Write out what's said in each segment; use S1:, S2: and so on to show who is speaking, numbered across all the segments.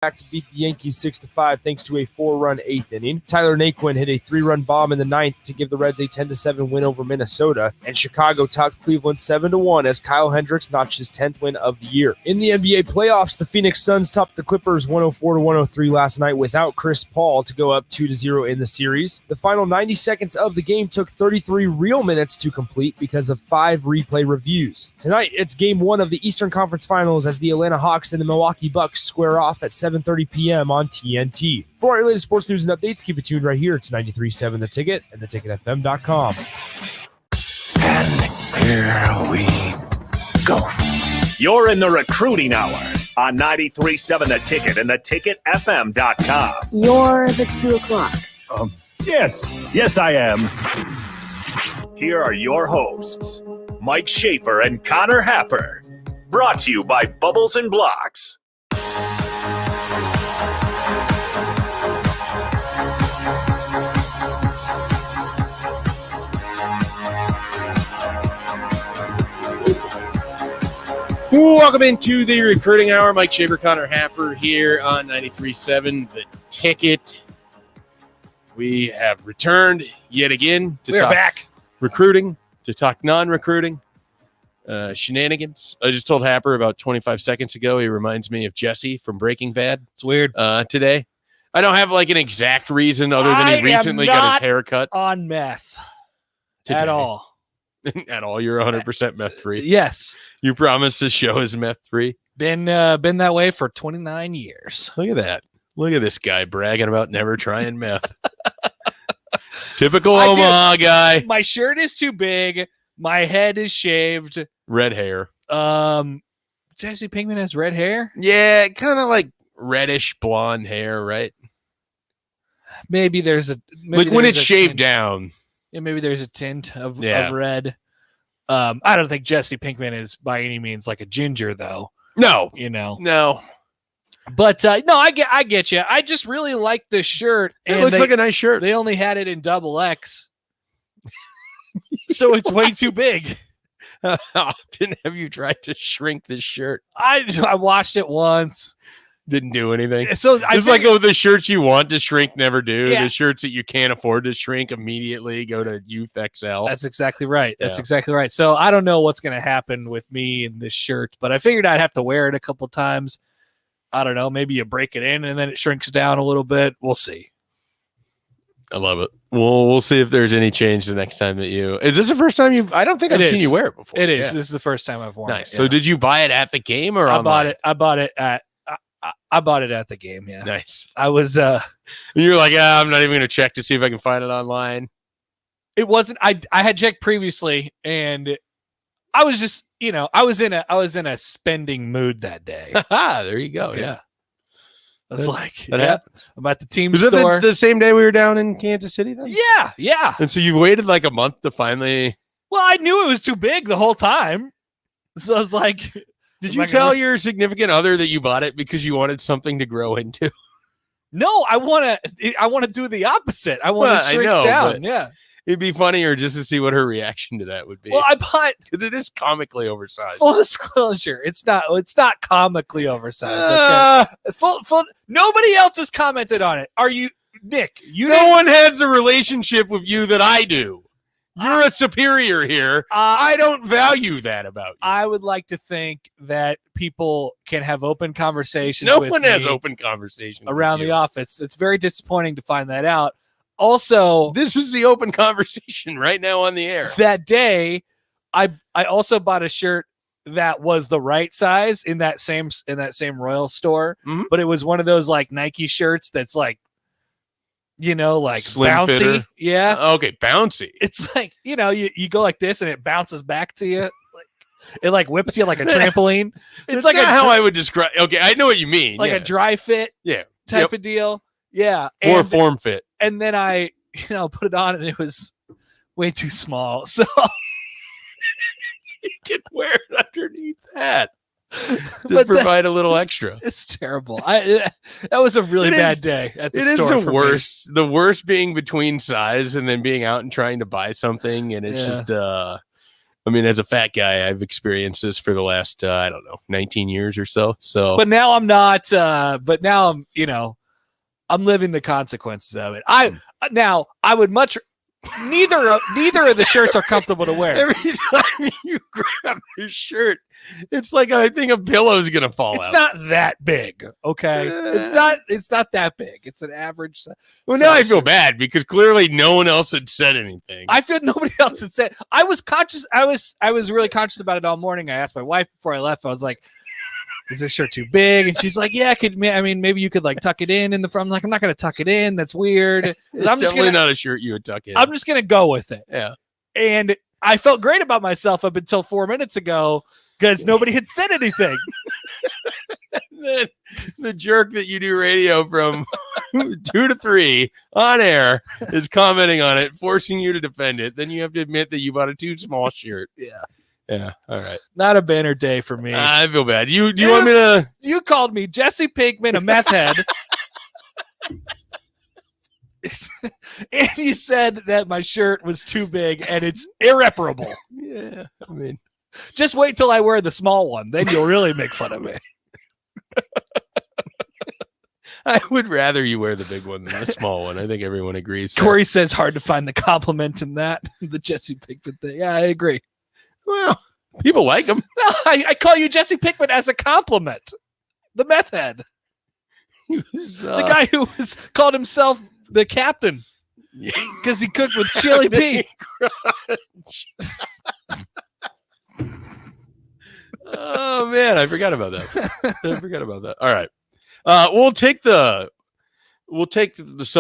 S1: back to beat the Yankees 6-5 thanks to a 4-run eighth inning. Tyler Naquin hit a 3-run bomb in the ninth to give the Reds a 10-7 win over Minnesota, and Chicago topped Cleveland 7-1 as Kyle Hendricks notched his 10th win of the year. In the NBA playoffs, the Phoenix Suns topped the Clippers 104-103 last night without Chris Paul to go up 2-0 in the series. The final 90 seconds of the game took 33 real minutes to complete because of 5 replay reviews. Tonight, it's Game 1 of the Eastern Conference Finals as the Atlanta Hawks and the Milwaukee Bucks square off at 7:30 p.m. on TNT. For our latest sports news and updates, keep it tuned right here to 93.7 The Ticket and theticketfm.com.
S2: And here we go.
S3: You're in the recruiting hour on 93.7 The Ticket and theticketfm.com.
S4: You're the 2 o'clock.
S5: Yes, I am.
S3: Here are your hosts, Mike Schaefer and Connor Happer. Brought to you by Bubbles and Blocks.
S5: Welcome into the recruiting hour. Mike Schaefer, Connor Happer here on 93.7 The Ticket. We have returned yet again to talk back recruiting, to talk non-recruiting, shenanigans. I just told Happer about 25 seconds ago. He reminds me of Jesse from Breaking Bad.
S6: It's weird.
S5: Today. I don't have like an exact reason other than he recently got his hair cut.
S6: On meth
S5: Today.
S6: at all.
S5: At all, you're 100% meth free.
S6: Yes,
S5: You promised this show is meth free.
S6: been that way for 29 years.
S5: Look at that. Look at this guy bragging about never trying meth. Typical
S6: I do.
S5: Omaha guy.
S6: My shirt is too big. My head is shaved.
S5: Red hair.
S6: Jesse Pinkman has red hair.
S5: Yeah, kind of like reddish blonde hair, right?
S6: Maybe there's a
S5: Like when it's shaved
S6: tint.
S5: down.
S6: Yeah, maybe there's a tint of red. I don't think Jesse Pinkman is by any means like a ginger, though.
S5: No.
S6: No. But no, I get you. I just really like this shirt.
S5: It looks like a nice shirt.
S6: They only had it in XXL, so it's way too big.
S5: How often have you tried to shrink this shirt?
S6: I watched it once.
S5: Didn't do anything.
S6: So
S5: It's like the shirts you want to shrink never do.
S6: Yeah.
S5: The shirts that you can't afford to shrink immediately go to Youth XL.
S6: That's exactly right. That's
S5: Yeah.
S6: exactly right. So I don't know what's going to happen with me in this shirt, but I figured I'd have to wear it a couple times. I don't know. Maybe you break it in and then it shrinks down a little bit. We'll see.
S5: I love it. We'll see if there's any change the next time that you. Is this the first time I don't think I've seen you wear it before.
S6: It is.
S5: Yeah.
S6: This is the first time I've worn
S5: Nice.
S6: it.
S5: So did you buy it at the game or
S6: I
S5: online?
S6: bought it at the game. Yeah.
S5: Nice.
S6: I was.
S5: You're like, I'm not even going to check to see if I can find it online.
S6: It wasn't. I had checked previously, and I was just, I was in a spending mood that day.
S5: There you go. Yeah.
S6: I was like,
S5: That happens.
S6: I'm at the team
S5: Was it
S6: store.
S5: the same day we were down in Kansas City then?
S6: Yeah.
S5: And so you waited like a month to finally.
S6: Well, I knew it was too big the whole time, so I was like,
S5: Did
S6: am
S5: you
S6: I
S5: tell
S6: gonna-
S5: your significant other that you bought it because you wanted something to grow into?
S6: No, I want to do the opposite. I want
S5: Well,
S6: to
S5: I
S6: shrink
S5: know,
S6: down.
S5: but-
S6: Yeah.
S5: It'd be funnier just to see what her reaction to that would be.
S6: Well, I bought.
S5: Because it is comically oversized.
S6: Full disclosure, it's not comically oversized.
S5: Ah,
S6: Okay. Full. Nobody else has commented on it. Are you, Nick? You
S5: no
S6: didn't-
S5: one has the relationship with you that I do. You're a superior here. I don't value that about you.
S6: I would like to think that people can have open conversations.
S5: No
S6: with
S5: one has
S6: me
S5: open conversations with
S6: around
S5: you.
S6: the office. It's very disappointing to find that out. Also,
S5: This is the open conversation right now on the air.
S6: that day, I also bought a shirt that was the right size in that same Royal store,
S5: Mhm.
S6: but it was one of those like Nike shirts that's like, like
S5: Slim
S6: bouncy.
S5: fitter?
S6: Yeah,
S5: Okay, bouncy.
S6: it's like you go like this and it bounces back to you. It like whips you like a trampoline. It's
S5: That's
S6: like
S5: not
S6: a
S5: how I would describe. Okay, I know what you mean.
S6: like
S5: yeah.
S6: a dry fit
S5: Yeah.
S6: type of deal. Yeah,
S5: Or
S6: and,
S5: form fit.
S6: and then I put it on and it was way too small. So
S5: You can wear it underneath that. Just
S6: But the-
S5: provide a little extra.
S6: it's terrible. That was a really
S5: It
S6: bad
S5: is-
S6: day at the
S5: It is
S6: store.
S5: the
S6: for me.
S5: worst. The worst being between size and then being out and trying to buy something, and it's
S6: Yeah.
S5: just I mean, as a fat guy, I've experienced this for the last, 19 years or so. So,
S6: But now I'm not. But now I'm, I'm living the consequences of it. I would much. Neither of the shirts are comfortable to wear.
S5: every time you grab your shirt, it's like I think a pillow's gonna fall
S6: It's
S5: out.
S6: not that big, okay? It's not that big. It's an average.
S5: Well, now I
S6: size
S5: feel
S6: shirt.
S5: bad because clearly no one else had said anything.
S6: I feel nobody else had said. I was conscious. I was really conscious about it all morning. I asked my wife before I left. I was like, "Is this shirt too big?" And she's like, "Yeah, maybe you could like tuck it in the front." I'm like, "I'm not going to tuck it in. That's weird."
S5: It's
S6: I'm just
S5: definitely
S6: gonna,
S5: not a shirt you would tuck in.
S6: I'm just gonna go with it.
S5: Yeah.
S6: And I felt great about myself up until 4 minutes ago because nobody had said anything.
S5: Then the jerk that you do radio from 2 to 3 on air is commenting on it, forcing you to defend it. Then you have to admit that you bought a too small shirt.
S6: Yeah.
S5: Yeah. All right.
S6: Not a banner day for me.
S5: I feel bad. Do you want me to?
S6: You called me Jesse Pinkman a meth head. And you said that my shirt was too big and it's irreparable.
S5: Yeah. I mean,
S6: Just wait till I wear the small one. Then you'll really make fun of me.
S5: I would rather you wear the big one than the small one. I think everyone agrees.
S6: Corey says hard to find the compliment in that. The Jesse Pinkman thing. Yeah, I agree.
S5: Well, people like them.
S6: No, I call you Jesse Pinkman as a compliment. The meth head. The guy who called himself the captain because he cooked with chili pea.
S5: Oh man, I forgot about that. All right, we'll take some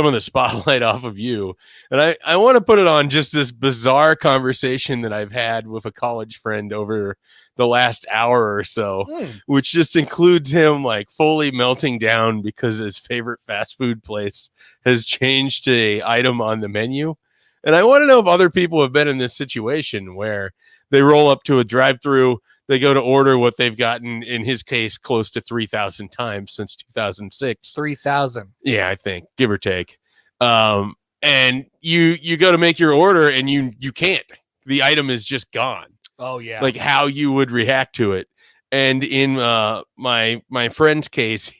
S5: of the spotlight off of you, and I want to put it on just this bizarre conversation that I've had with a college friend over the last hour or so, which just includes him like fully melting down because his favorite fast food place has changed a item on the menu. And I want to know if other people have been in this situation where they roll up to a drive-through, they go to order what they've gotten, in his case, close to 3,000 times since 2006.
S6: 3,000.
S5: Yeah, I think, give or take. And you go to make your order and you can't. The item is just gone.
S6: Oh yeah.
S5: Like how you would react to it. And in my friend's case,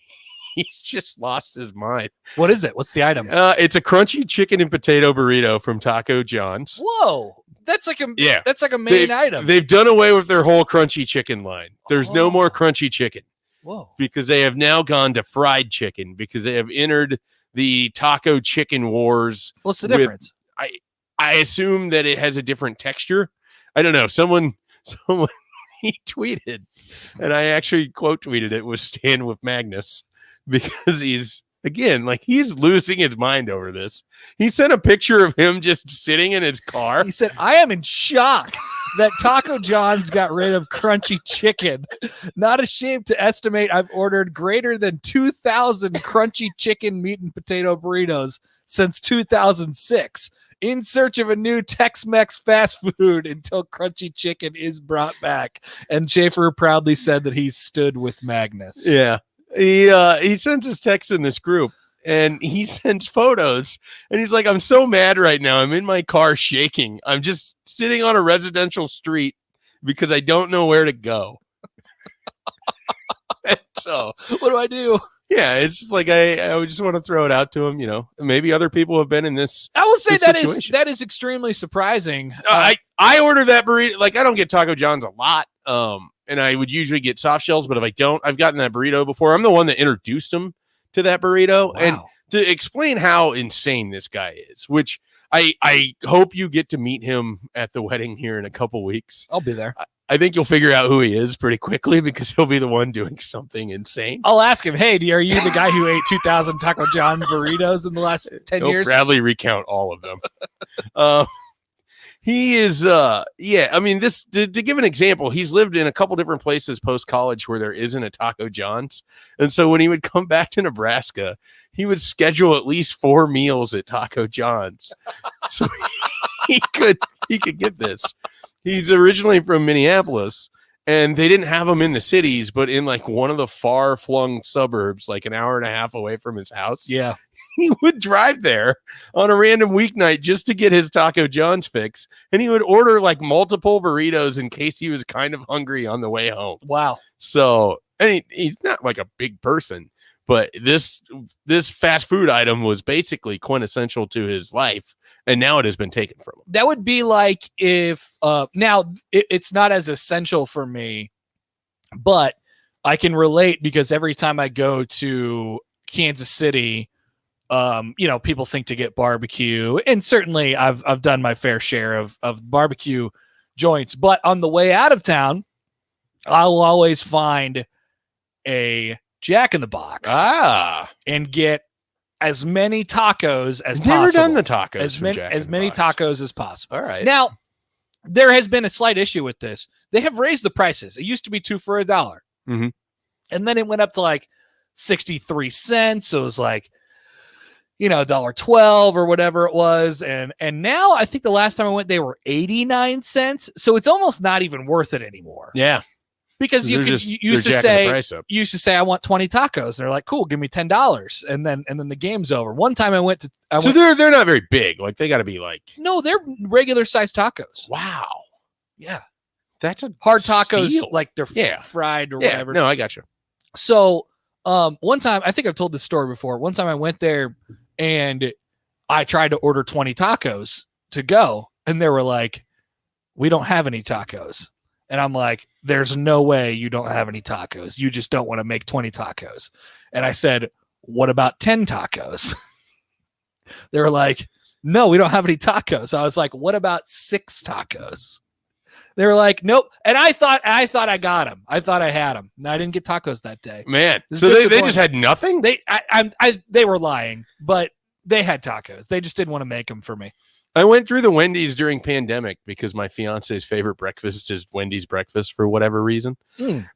S5: he's just lost his mind.
S6: What is it? What's the item?
S5: It's a crunchy chicken and potato burrito from Taco John's.
S6: Whoa. That's like a main
S5: They've-
S6: item.
S5: They've done away with their whole crunchy chicken line. There's no more
S6: Oh.
S5: crunchy chicken
S6: Whoa.
S5: because they have now gone to fried chicken because they have entered the taco chicken wars.
S6: What's the
S5: with-
S6: difference?
S5: I assume that it has a different texture. I don't know. Someone he tweeted, and I actually quote tweeted it, was Stand with Magnus, because he's losing his mind over this. He sent a picture of him just sitting in his car.
S6: He said, I am in shock that Taco John's got rid of crunchy chicken. Not ashamed to estimate I've ordered greater than 2,000 crunchy chicken, meat, and potato burritos since 2006 in search of a new Tex-Mex fast food until crunchy chicken is brought back. And Schaefer proudly said that he stood with Magnus.
S5: Yeah. He sends his text in this group and he sends photos and he's like, I'm so mad right now. I'm in my car shaking. I'm just sitting on a residential street because I don't know where to go. And so
S6: What do I do?
S5: yeah, it's just like I would just want to throw it out to him, maybe other people have been in this.
S6: I will say
S5: This situation.
S6: that is extremely surprising.
S5: I order that burrito. Like I don't get Taco John's a lot. And I would usually get soft shells, but if I don't, I've gotten that burrito before. I'm the one that introduced him to that burrito. And
S6: Wow.
S5: to explain how insane this guy is, which I hope you get to meet him at the wedding here in a couple weeks.
S6: I'll be there.
S5: I think you'll figure out who he is pretty quickly because he'll be the one doing something insane.
S6: I'll ask him, hey, are you the guy who ate 2,000 Taco John's burritos in the last 10
S5: He'll
S6: years?
S5: Bradley recount all of them. He is, I mean, this to give an example, he's lived in a couple different places post college where there isn't a Taco John's, and so when he would come back to Nebraska, he would schedule at least 4 meals at Taco John's, so he could get this. He's originally from Minneapolis, And they didn't have them in the cities, but in like one of the far flung suburbs, like an hour and a half away from his house.
S6: Yeah.
S5: He would drive there on a random weeknight just to get his Taco John's fix. And he would order like multiple burritos in case he was kind of hungry on the way home.
S6: Wow.
S5: So, and he's not like a big person, but this fast food item was basically quintessential to his life. And now it has been taken from him.
S6: That would be like if now it's not as essential for me, but I can relate because every time I go to Kansas City, people think to get barbecue, and certainly I've done my fair share of barbecue joints. But on the way out of town, I'll always find a Jack in the Box and get as many tacos as possible.
S5: Never done the tacos.
S6: As many tacos as possible.
S5: All right.
S6: Now, there has been a slight issue with this. They have raised the prices. It used to be 2 for $1.
S5: Mhm.
S6: And then it went up to like 63 cents. So it was like, $1.12 or whatever it was. And now I think the last time I went, they were 89 cents. So it's almost not even worth it anymore.
S5: Yeah.
S6: Because you used to say, I want 20 tacos. And they're like, cool, give me $10. And then the game's over. One time I went to,
S5: they're not very big. Like they got to be like,
S6: no, they're regular sized tacos.
S5: Wow.
S6: Yeah.
S5: That's a
S6: hard tacos,
S5: steal.
S6: like they're fried or whatever.
S5: No, I got you.
S6: So, one time, I think I've told this story before. One time I went there and I tried to order 20 tacos to go. And they were like, we don't have any tacos. And I'm like, there's no way you don't have any tacos. You just don't want to make 20 tacos. And I said, what about 10 tacos? They were like, no, we don't have any tacos. I was like, what about 6 tacos? They were like, nope. And I thought I got them. I thought I had them. No, I didn't get tacos that day.
S5: Man, so they just had nothing?
S6: They were lying, but they had tacos. They just didn't want to make them for me.
S5: I went through the Wendy's during pandemic because my fiance's favorite breakfast is Wendy's breakfast for whatever reason.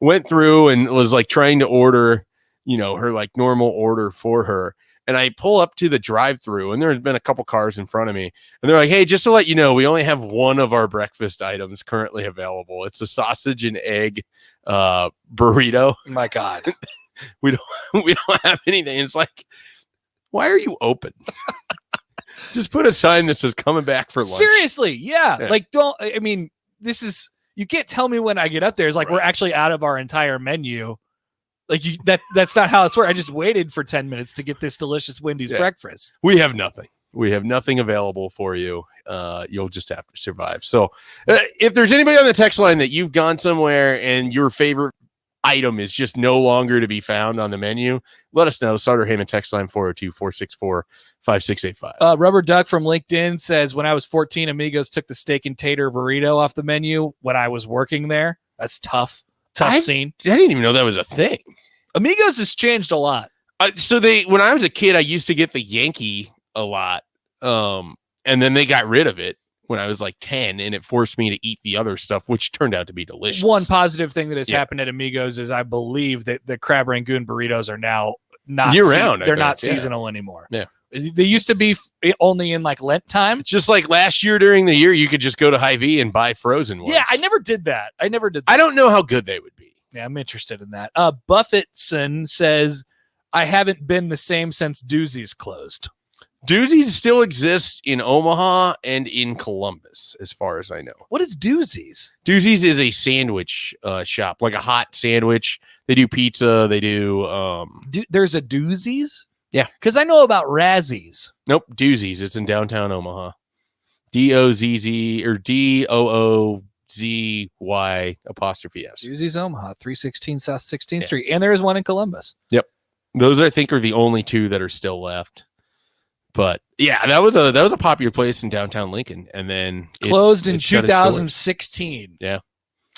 S5: Went through and was like trying to order, her like normal order for her. And I pull up to the drive-through and there had been a couple cars in front of me. And they're like, hey, just to let you know, we only have one of our breakfast items currently available. It's a sausage and egg burrito.
S6: My God.
S5: we don't have anything. It's like, why are you open? Just put a sign that says coming back for lunch.
S6: Seriously, yeah. Like, this is, you can't tell me when I get up there. It's like, we're actually out of our entire menu. Like, that's not how it's working. I just waited for 10 minutes to get this delicious Wendy's breakfast.
S5: We have nothing. We have nothing available for you. You'll just have to survive. So if there's anybody on the text line that you've gone somewhere and your favorite item is just no longer to be found on the menu, let us know. Sutter Heyman text line 402-464-5685.
S6: Rubber Duck from LinkedIn says, when I was 14, Amigos took the steak and tater burrito off the menu when I was working there. That's tough scene.
S5: I didn't even know that was a thing.
S6: Amigos has changed a lot.
S5: When I was a kid, I used to get the Yankee a lot. And then they got rid of it when I was like 10, and it forced me to eat the other stuff, which turned out to be delicious.
S6: One positive thing that has happened at Amigos is I believe that the crab rangoon burritos are now not
S5: year-round.
S6: They're not seasonal anymore.
S5: Yeah.
S6: They used to be only in like Lent time.
S5: Just like last year during the year, you could just go to Hy-Vee and buy frozen ones.
S6: Yeah, I never did that.
S5: I don't know how good they would be.
S6: Yeah, I'm interested in that. Buffettson says, I haven't been the same since Doozy's closed.
S5: Doozy's still exists in Omaha and in Columbus, as far as I know.
S6: What is Doozy's?
S5: Doozy's is a sandwich shop, like a hot sandwich. They do pizza. They do.
S6: There's a Doozy's?
S5: Yeah.
S6: Because I know about Razzies.
S5: Nope. Doozy's. It's in downtown Omaha. D-O-Z-Z or D-O-O-Z-Y apostrophe S.
S6: Doozy's Omaha, 316 South 16th Street. And there is one in Columbus.
S5: Yep. Those, I think, are the only two that are still left. But yeah, that was a popular place in downtown Lincoln, and then
S6: closed in 2016.
S5: Yeah,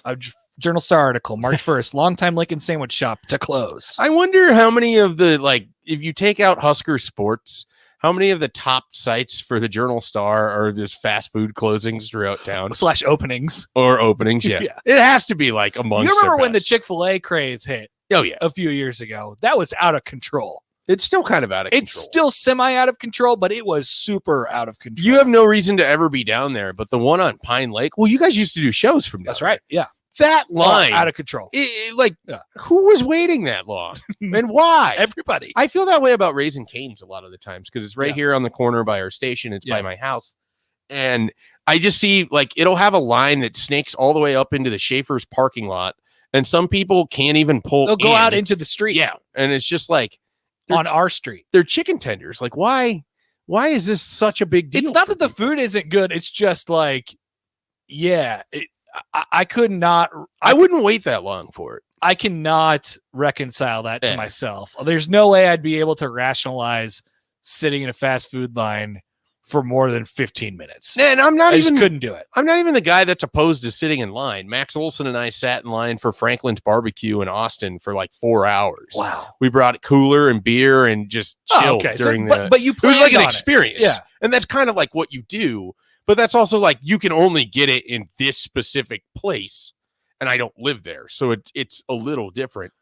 S6: a Journal Star article, March 1st. Longtime Lincoln sandwich shop to close.
S5: I wonder how many of the if you take out Husker Sports, how many of the top sites for the Journal Star are just fast food closings throughout town
S6: / openings
S5: or openings? Yeah, it has to be like amongst.
S6: You remember when the Chick-fil-A craze hit?
S5: Oh yeah,
S6: a few years ago. That was out of control.
S5: It's still kind of out of control.
S6: It's still semi out of control, but it was super out of control.
S5: You have no reason to ever be down there, but the one on Pine Lake, well, you guys used to do shows from down
S6: That's right.
S5: there.
S6: Yeah.
S5: That line
S6: out of control.
S5: Who was waiting that long and why?
S6: Everybody.
S5: I feel that way about Raising Cane's a lot of the times because it's right
S6: Yeah.
S5: here on the corner by our station. It's by
S6: Yeah.
S5: my house. And I just see it'll have a line that snakes all the way up into the Schaefer's parking lot. And some people can't even pull.
S6: They'll go out into the street.
S5: Yeah. And it's just
S6: On our street.
S5: they're chicken tenders. Why is this such a big deal?
S6: It's not
S5: for
S6: that the
S5: people?
S6: food isn't good. It's just I could not.
S5: I wouldn't wait that long for it.
S6: I cannot reconcile that to
S5: Yeah.
S6: myself. There's no way I'd be able to rationalize sitting in a fast food line for more than 15 minutes.
S5: And I'm not
S6: I
S5: even
S6: just couldn't do it.
S5: I'm not even the guy that's opposed to sitting in line. Max Olson and I sat in line for Franklin's Barbecue in Austin for 4 hours.
S6: Wow.
S5: We brought cooler and beer and just chilled during
S6: but you
S5: it was
S6: planned
S5: an
S6: on
S5: experience.
S6: Yeah.
S5: And that's kind of what you do. But that's also you can only get it in this specific place. And I don't live there. So it's a little different.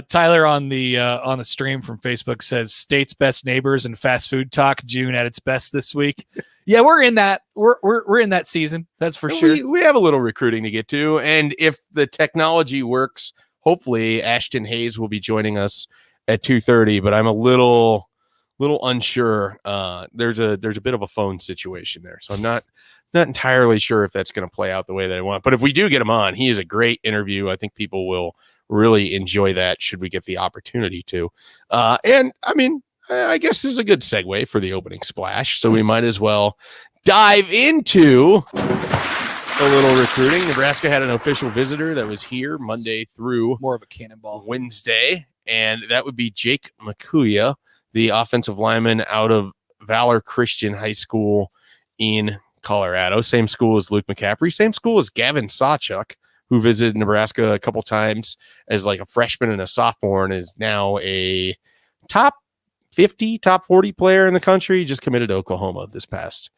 S6: Tyler on the stream from Facebook says state's best neighbors and fast food talk. June at its best this week. Yeah, we're in that. We're in that season. That's for sure.
S5: We have a little recruiting to get to. And if the technology works, hopefully Ashton Hayes will be joining us at 2:30. But I'm a little unsure. There's a bit of a phone situation there. So I'm not entirely sure if that's going to play out the way that I want. But if we do get him on, he is a great interview. I think people will really enjoy that should we get the opportunity to. And I mean, I guess this is a good segue for the opening splash. So we might as well dive into a little recruiting. Nebraska had an official visitor that was here Monday through
S6: More of a cannonball.
S5: Wednesday, and that would be Jake Makuya, the offensive lineman out of Valor Christian High School in Colorado. Same school as Luke McCaffrey, same school as Gavin Sawchuk, who visited Nebraska a couple times as a freshman and a sophomore and is now a top 50, top 40 player in the country. Just committed to Oklahoma this past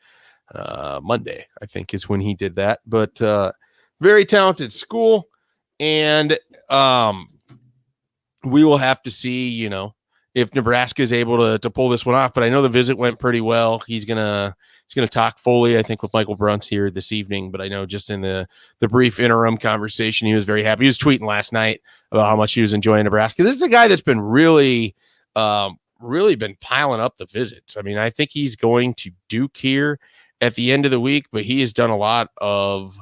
S5: Monday, I think is when he did that. But very talented school. And we will have to see, if Nebraska is able to pull this one off. But I know the visit went pretty well. He's gonna talk fully, I think, with Michael Bruntz here this evening. But I know just in the brief interim conversation, he was very happy. He was tweeting last night about how much he was enjoying Nebraska. This is a guy that's been really been piling up the visits. I mean, I think he's going to Duke here at the end of the week, but he has done a lot of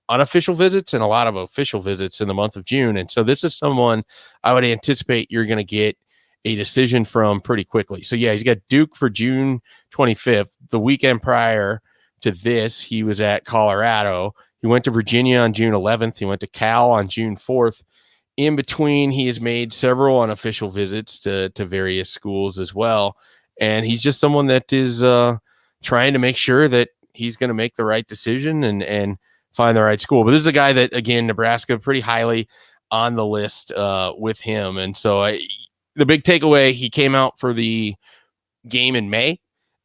S5: unofficial visits and a lot of official visits in the month of June. And so this is someone I would anticipate you're going to get a decision from pretty quickly. So yeah, he's got Duke for June 25th. The weekend prior to this, he was at Colorado. He went to Virginia on June 11th. He went to Cal on June 4th. In between, he has made several unofficial visits to various schools as well. And he's just someone that is trying to make sure that he's going to make the right decision and find the right school. But this is a guy that, again, Nebraska pretty highly on the list with him. And so the big takeaway, he came out for the game in May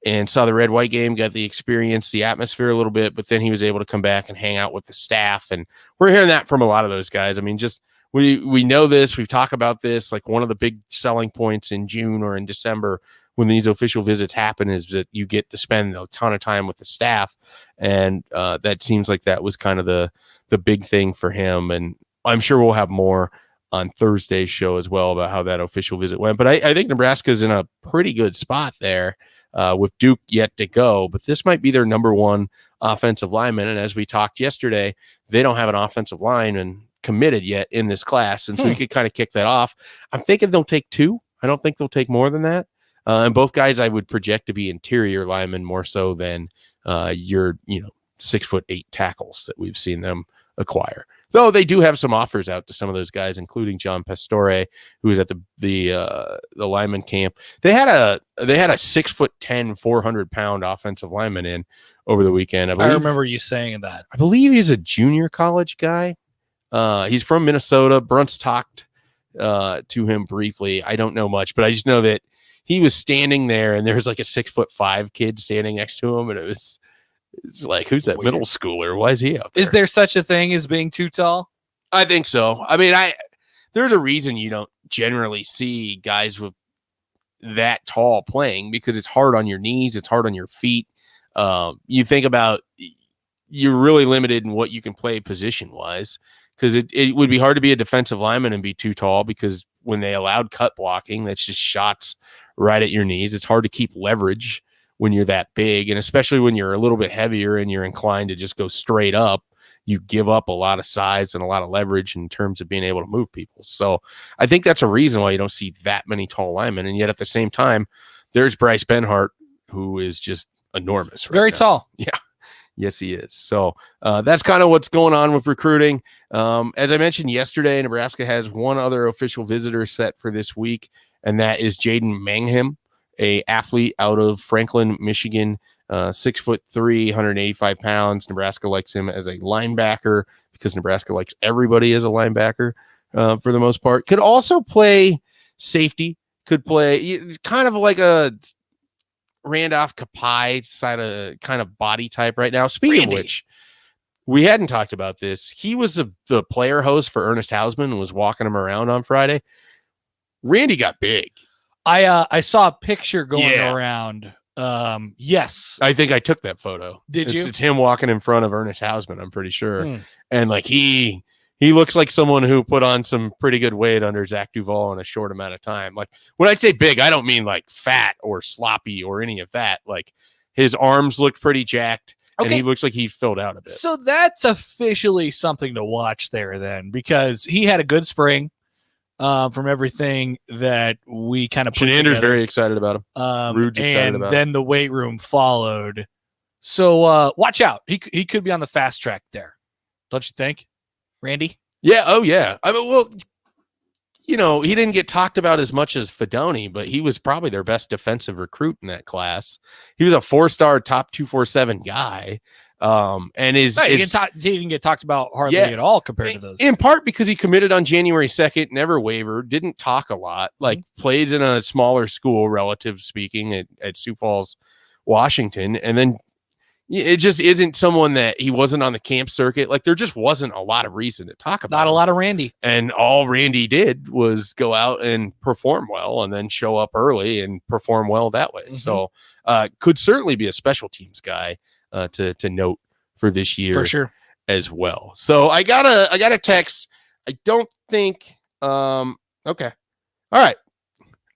S5: and saw the red-white game, got the experience, the atmosphere a little bit, but then he was able to come back and hang out with the staff. And we're hearing that from a lot of those guys. I mean, just we know this. We've talked about this. One of the big selling points in June or in December when these official visits happen is that you get to spend a ton of time with the staff. And that seems like that was kind of the big thing for him. And I'm sure we'll have more on Thursday's show as well about how that official visit went. But I think Nebraska's in a pretty good spot there with Duke yet to go. But this might be their number one offensive lineman. And as we talked yesterday, they don't have an offensive lineman committed yet in this class. And so you could kind of kick that off. I'm thinking they'll take two. I don't think they'll take more than that. And both guys I would project to be interior linemen more so than your 6'8" tackles that we've seen them acquire. Though they do have some offers out to some of those guys, including John Pastore, who was at the lineman camp. They had a 6'10", 400-pound offensive lineman in over the weekend.
S6: I remember you saying that.
S5: I believe he's a junior college guy. He's from Minnesota. Bruntz talked to him briefly. I don't know much, but I just know that he was standing there, and there was a 6'5" kid standing next to him, and it's who's that middle schooler? Why is he up there?
S6: Is there such a thing as being too tall?
S5: I think so. I mean, there's a reason you don't generally see guys with that tall playing because it's hard on your knees, it's hard on your feet. You think about you're really limited in what you can play position wise because it would be hard to be a defensive lineman and be too tall, because when they allowed cut blocking, that's just shots right at your knees. It's hard to keep leverage when you're that big, and especially when you're a little bit heavier and you're inclined to just go straight up, you give up a lot of size and a lot of leverage in terms of being able to move people. So I think that's a reason why you don't see that many tall linemen. And yet at the same time, there's Bryce Benhart, who is just enormous.
S6: Very tall.
S5: Yeah. Yes, he is. So that's kind of what's going on with recruiting. As I mentioned yesterday, Nebraska has one other official visitor set for this week, and that is Jaden Mangham, a athlete out of Franklin, Michigan, 6'3", 185 pounds. Nebraska likes him as a linebacker because Nebraska likes everybody as a linebacker for the most part. Could also play safety, could play kind of like a Randolph Kapai side of kind of body type right now. Speaking of which, we hadn't talked about this. He was the player host for Ernest Hausman and was walking him around on Friday. Randy got big.
S6: I saw a picture going around. Yes.
S5: I think I took that photo.
S6: Did you?
S5: It's him walking in front of Ernest Hausman, I'm pretty sure. And like he looks like someone who put on some pretty good weight under Zach Duval in a short amount of time. Like when I say big, I don't mean like fat or sloppy or any of that. Like his arms looked pretty jacked. And he looks like he filled out a bit.
S6: So that's officially something to watch there then, because he had a good spring from everything that we kind of put
S5: Shenander's
S6: together.
S5: very excited about him. Rude's excited about him.
S6: And then the weight room followed. So watch out. He could be on the fast track there. Don't you think, Randy?
S5: Yeah. Oh, yeah. I mean, well, you know, he didn't get talked about as much as Fedoni, but he was probably their best defensive recruit in that class. He was a 4-star top 247 guy. And he
S6: didn't get talked about hardly at all compared to those.
S5: In part because he committed on January 2nd, never wavered, didn't talk a lot, like played in a smaller school, relative speaking, at Sioux Falls, Washington. And then it just isn't someone that he wasn't on the camp circuit. Like there just wasn't a lot of reason to talk about.
S6: Not a lot of Randy.
S5: And all Randy did was go out and perform well and then show up early and perform well that way. So could certainly be a special teams guy to note for this year
S6: for sure
S5: as well. So I got a text. I don't think okay. All right.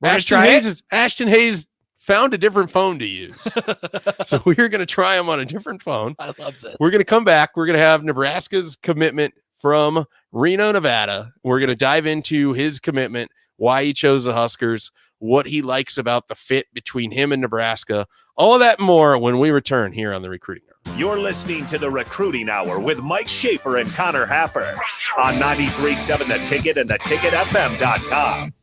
S5: Ashton Hayes found a different phone to use. So we're going to try him on a different phone.
S6: I love this.
S5: We're going to come back. We're going to have Nebraska's commitment from Reno, Nevada. We're going to dive into his commitment, why he chose the Huskers, what he likes about the fit between him and Nebraska, all of that and more when we return here on the Recruiting Hour.
S3: You're listening to the Recruiting Hour with Mike Schaefer and Connor Happer on 93.7 The Ticket and theticketfm.com.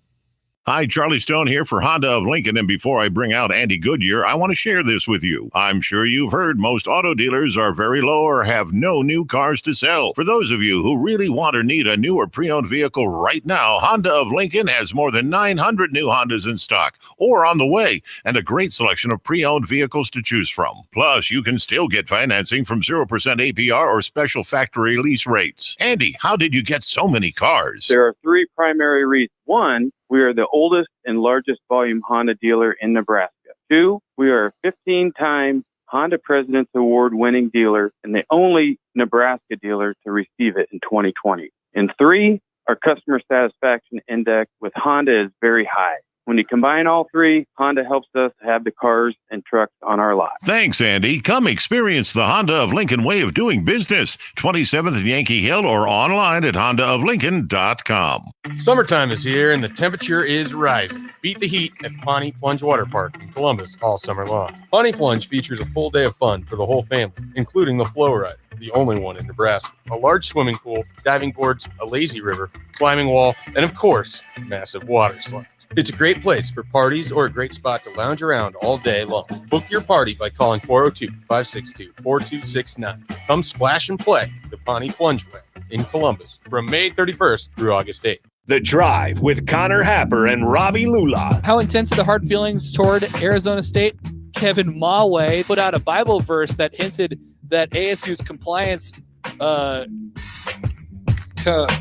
S7: Hi, Charlie Stone here for Honda of Lincoln, and before I bring out Andy Goodyear, I want to share this with you. I'm sure you've heard most auto dealers are very low or have no new cars to sell. For those of you who really want or need a new or pre-owned vehicle right now, Honda of Lincoln has more than 900 new Hondas in stock or on the way, and a great selection of pre-owned vehicles to choose from. Plus, you can still get financing from 0% APR or special factory lease rates. Andy, how did you get so many cars?
S8: There are three primary reasons. One, we are the oldest and largest volume Honda dealer in Nebraska. Two, we are a 15-time Honda President's Award winning dealer and the only Nebraska dealer to receive it in 2020. And three, our customer satisfaction index with Honda is very high. When you combine all three, Honda helps us have the cars and trucks on our lot.
S7: Thanks, Andy. Come experience the Honda of Lincoln way of doing business. 27th and Yankee Hill or online at hondaoflincoln.com.
S5: Summertime is here and the temperature is rising. Beat the heat at the Pawnee Plunge Water Park in Columbus all summer long. Pawnee Plunge features a full day of fun for the whole family, including the Flow Rider, the only one in Nebraska, a large swimming pool, diving boards, a lazy river, climbing wall, and of course, massive water slides. It's a great place for parties or a great spot to lounge around all day long. Book your party by calling 402-562-4269. Come splash and play the Pawnee Plunge Way in Columbus from May 31st through August 8th.
S3: The Drive with Connor Happer and Robbie Lula.
S6: How intense are the hard feelings toward Arizona State? Kevin Mawe put out a Bible verse that hinted that ASU's compliance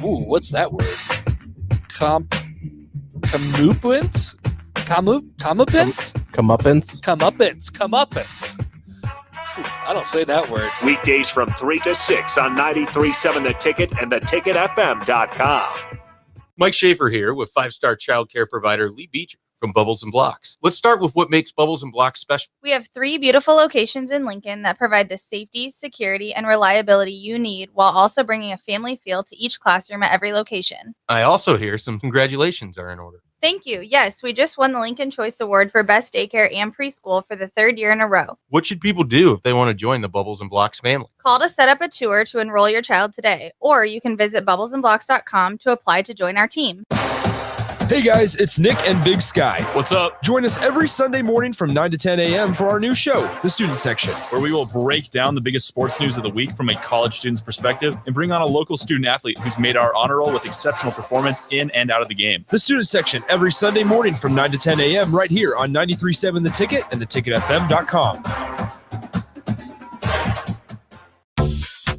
S6: what's that word? Comeuppance. I don't say that word.
S3: Weekdays from 3 to 6 on 93.7 The Ticket and theticketfm.com.
S5: Mike Schaefer here with 5-star child care provider Lee Beecher from Bubbles and Blocks. Let's start with what makes Bubbles and Blocks special.
S9: We have 3 beautiful locations in Lincoln that provide the safety, security, and reliability you need while also bringing a family feel to each classroom at every location.
S5: I also hear some congratulations are in order.
S9: Thank you. Yes, we just won the Lincoln Choice Award for Best Daycare and Preschool for the 3rd year in a row.
S5: What should people do if they want to join the Bubbles and Blocks family?
S9: Call to set up a tour to enroll your child today, or you can visit bubblesandblocks.com to apply to join our team.
S1: Hey guys, it's Nick and Big Sky.
S10: What's up?
S1: Join us every Sunday morning from 9 to 10 a.m. for our new show, The Student Section.
S10: Where we will break down the biggest sports news of the week from a college student's perspective and bring on a local student athlete who's made our honor roll with exceptional performance in and out of the game.
S1: The Student Section every Sunday morning from 9 to 10 a.m. right here on 93.7 The Ticket and theticketfm.com.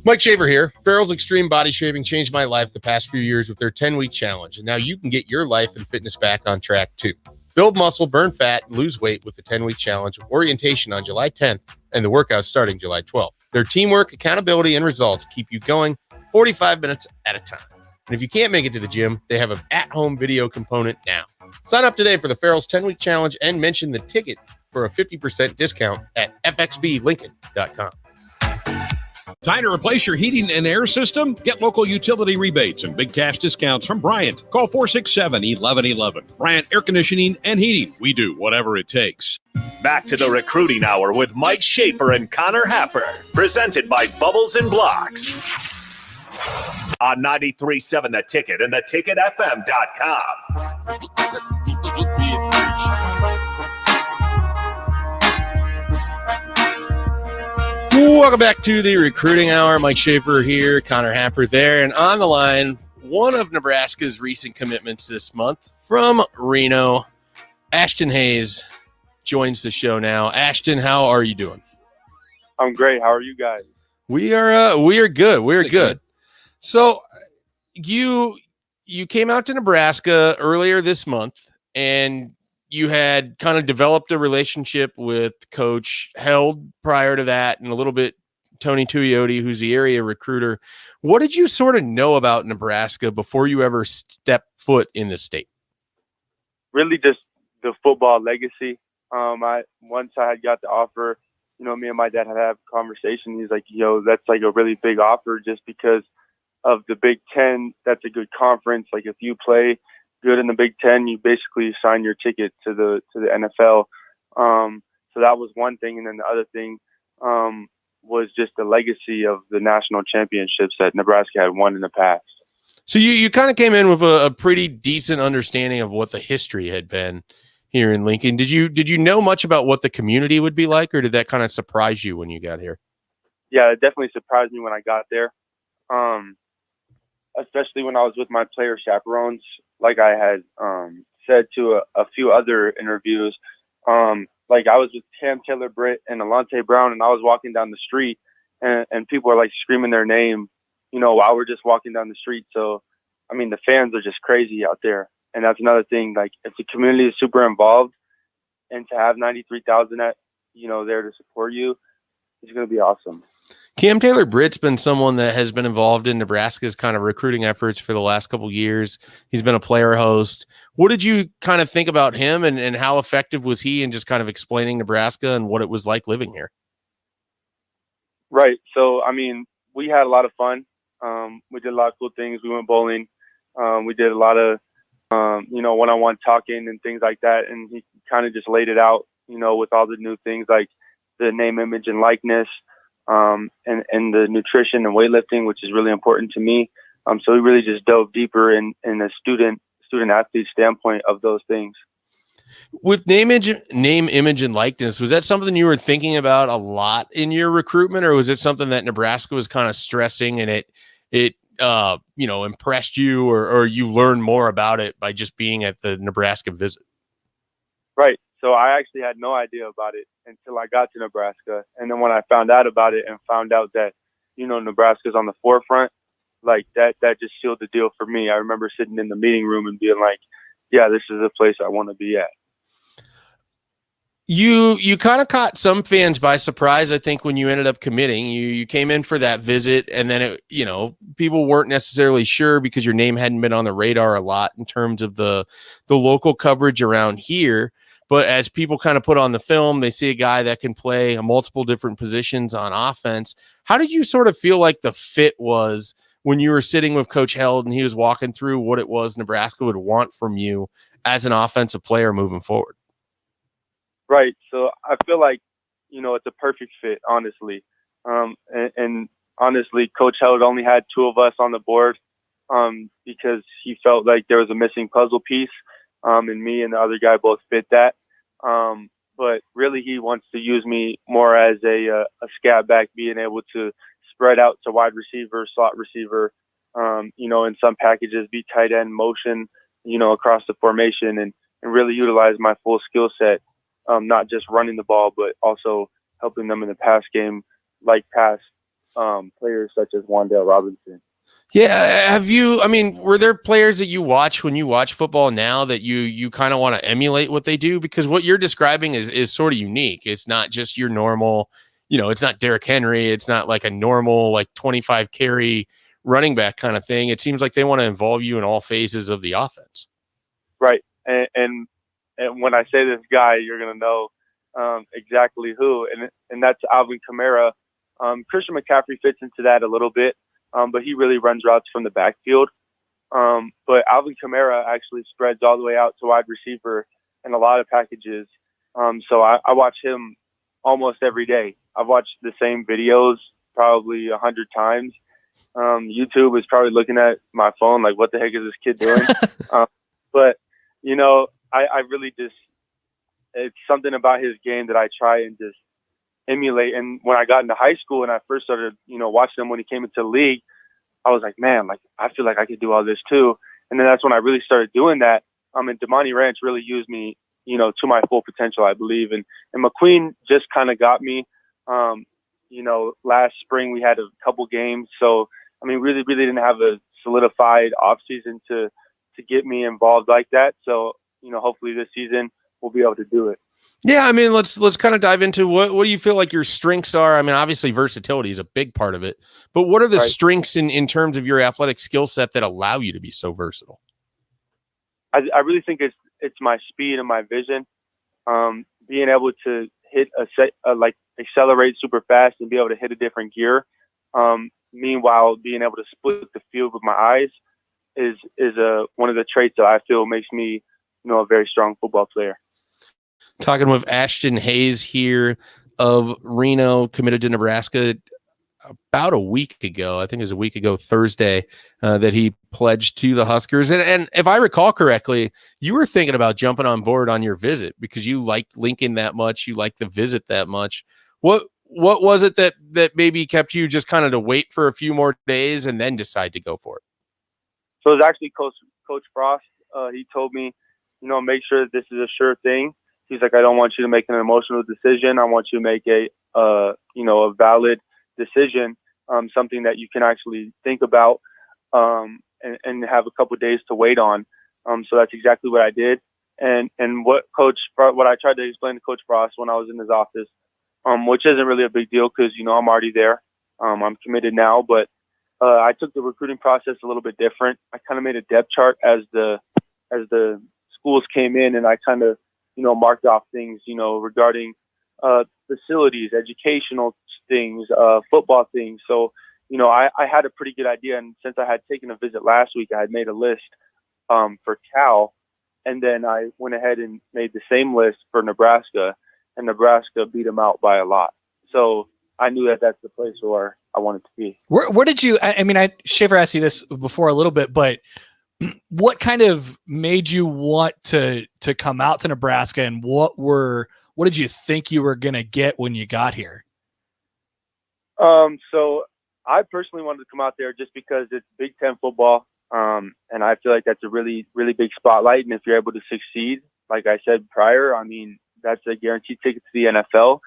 S5: Mike Schaefer here. Farrell's Extreme Body Shaving changed my life the past few years with their 10-week challenge, and now you can get your life and fitness back on track too. Build muscle, burn fat, and lose weight with the 10-week challenge with orientation on July 10th and the workouts starting July 12th. Their teamwork, accountability, and results keep you going 45 minutes at a time. And if you can't make it to the gym, they have an at-home video component now. Sign up today for the Farrell's 10-week challenge and mention the ticket for a 50% discount at fxblincoln.com.
S11: Time to replace your heating and air system? Get local utility rebates and big cash discounts from Bryant. Call 467-1111. Bryant Air Conditioning and Heating. We do whatever it takes.
S3: Back to the Recruiting Hour with Mike Schaefer and Connor Happer. Presented by Bubbles and Blocks. On 93.7 The Ticket and theticketfm.com.
S5: Welcome back to the Recruiting Hour. Mike Schaefer here, Connor Happer there, and on the line, one of Nebraska's recent commitments this month from Reno, Ashton Hayes joins the show now. Ashton, how are you doing?
S8: I'm great. How are you guys?
S5: We are good. We're good. So you came out to Nebraska earlier this month, and you had kind of developed a relationship with Coach Held prior to that, and a little bit Tony Tuioti, who's the area recruiter. What did you sort of know about Nebraska before you ever stepped foot in the state?
S8: Really just the football legacy. Once I had got the offer, me and my dad had a conversation. He's like, that's like a really big offer just because of the Big Ten. That's a good conference. Like if you play good in the Big Ten, you basically sign your ticket to the NFL. So that was one thing. And then the other thing was just the legacy of the national championships that Nebraska had won in the past.
S5: So you kind of came in with a pretty decent understanding of what the history had been here in Lincoln. Did you know much about what the community would be like, or did that kind of surprise you when you got here?
S8: Yeah, it definitely surprised me when I got there. Especially when I was with my player chaperones, like I had said to a few other interviews. Like I was with Cam Taylor-Britt and Alante Brown, and I was walking down the street, and people are like screaming their name, while we're just walking down the street. So, I mean, the fans are just crazy out there. And that's another thing. Like if the community is super involved, and to have 93,000 there to support you, it's going to be awesome.
S5: Cam Taylor-Britt's been someone that has been involved in Nebraska's kind of recruiting efforts for the last couple of years. He's been a player host. What did you kind of think about him, and how effective was he in just kind of explaining Nebraska and what it was like living here?
S8: Right. So, I mean, we had a lot of fun. We did a lot of cool things. We went bowling. We did a lot of, one-on-one talking and things like that. And he kind of just laid it out, with all the new things like the name, image, and likeness. And the nutrition and weightlifting, which is really important to me. So we really just dove deeper in a student athlete standpoint of those things.
S5: With name, image, and likeness, was that something you were thinking about a lot in your recruitment, or was it something that Nebraska was kind of stressing and it impressed you, or you learned more about it by just being at the Nebraska visit?
S8: Right. So I actually had no idea about it until I got to Nebraska. And then when I found out about it and found out that, Nebraska's on the forefront, like that just sealed the deal for me. I remember sitting in the meeting room and being like, yeah, this is the place I want to be at.
S5: You kind of caught some fans by surprise, I think, when you ended up committing. You came in for that visit, and then people weren't necessarily sure because your name hadn't been on the radar a lot in terms of the local coverage around here. But as people kind of put on the film, they see a guy that can play multiple different positions on offense. How did you sort of feel like the fit was when you were sitting with Coach Held and he was walking through what it was Nebraska would want from you as an offensive player moving forward?
S8: Right. So I feel like, it's a perfect fit, honestly. And honestly, Coach Held only had two of us on the board because he felt like there was a missing puzzle piece, and me and the other guy both fit that. But really, he wants to use me more as a scat back, being able to spread out to wide receiver, slot receiver, in some packages, be tight end, motion, across the formation, and really utilize my full skill set. Not just running the ball, but also helping them in the pass game, like past players such as Wan'Dale Robinson.
S5: Yeah. Were there players that you watch when you watch football now that you kind of want to emulate what they do? Because what you're describing is sort of unique. It's not just your normal, it's not Derrick Henry. It's not like a normal, 25 carry running back kind of thing. It seems like they want to involve you in all phases of the offense.
S8: Right. And when I say this guy, you're going to know exactly who. And that's Alvin Kamara. Christian McCaffrey fits into that a little bit, but he really runs routes from the backfield. But Alvin Kamara actually spreads all the way out to wide receiver in a lot of packages. So I watch him almost every day. I've watched the same videos probably 100 times. YouTube is probably looking at my phone like, what the heck is this kid doing? But, I really it's something about his game that I try and just emulate. And when I got into high school and I first started, watching him when he came into the league, I was like, man, I feel like I could do all this too. And then that's when I really started doing that. And Damani Ranch really used me, to my full potential, I believe. And McQueen just kind of got me, last spring we had a couple games. So, really didn't have a solidified off season to get me involved like that. So, hopefully this season we'll be able to do it.
S5: Yeah, let's kind of dive into what do you feel like your strengths are? Obviously versatility is a big part of it, but what are the strengths in terms of your athletic skill set that allow you to be so versatile?
S8: I really think it's my speed and my vision, being able to hit accelerate super fast and be able to hit a different gear. Meanwhile, being able to split the field with my eyes is one of the traits that I feel makes me, a very strong football player.
S5: Talking with Ashton Hayes here of Reno, committed to Nebraska about a week ago. I think it was a week ago Thursday that he pledged to the Huskers. And if I recall correctly, you were thinking about jumping on board on your visit because you liked Lincoln that much. You liked the visit that much. What was it that maybe kept you just kind of to wait for a few more days and then decide to go for it?
S8: So it was actually Coach Frost. He told me, make sure this is a sure thing. He's like, I don't want you to make an emotional decision. I want you to make a valid decision, something that you can actually think about, and have a couple of days to wait on. So that's exactly what I did. And what I tried to explain to Coach Frost when I was in his office, which isn't really a big deal because, I'm already there. I'm committed now, but I took the recruiting process a little bit different. I kind of made a depth chart as the schools came in, and I kind of, marked off things, regarding facilities, educational things, football things. So, I had a pretty good idea. And since I had taken a visit last week, I had made a list for Cal. And then I went ahead and made the same list for Nebraska, and Nebraska beat them out by a lot. So I knew that that's the place where I wanted to be.
S6: Where did you, Schaefer asked you this before a little bit, but what kind of made you want to come out to Nebraska, and what did you think you were going to get when you got here?
S8: So I personally wanted to come out there just because it's Big Ten football. And I feel like that's a really, really big spotlight. And if you're able to succeed, like I said prior, that's a guaranteed ticket to the NFL.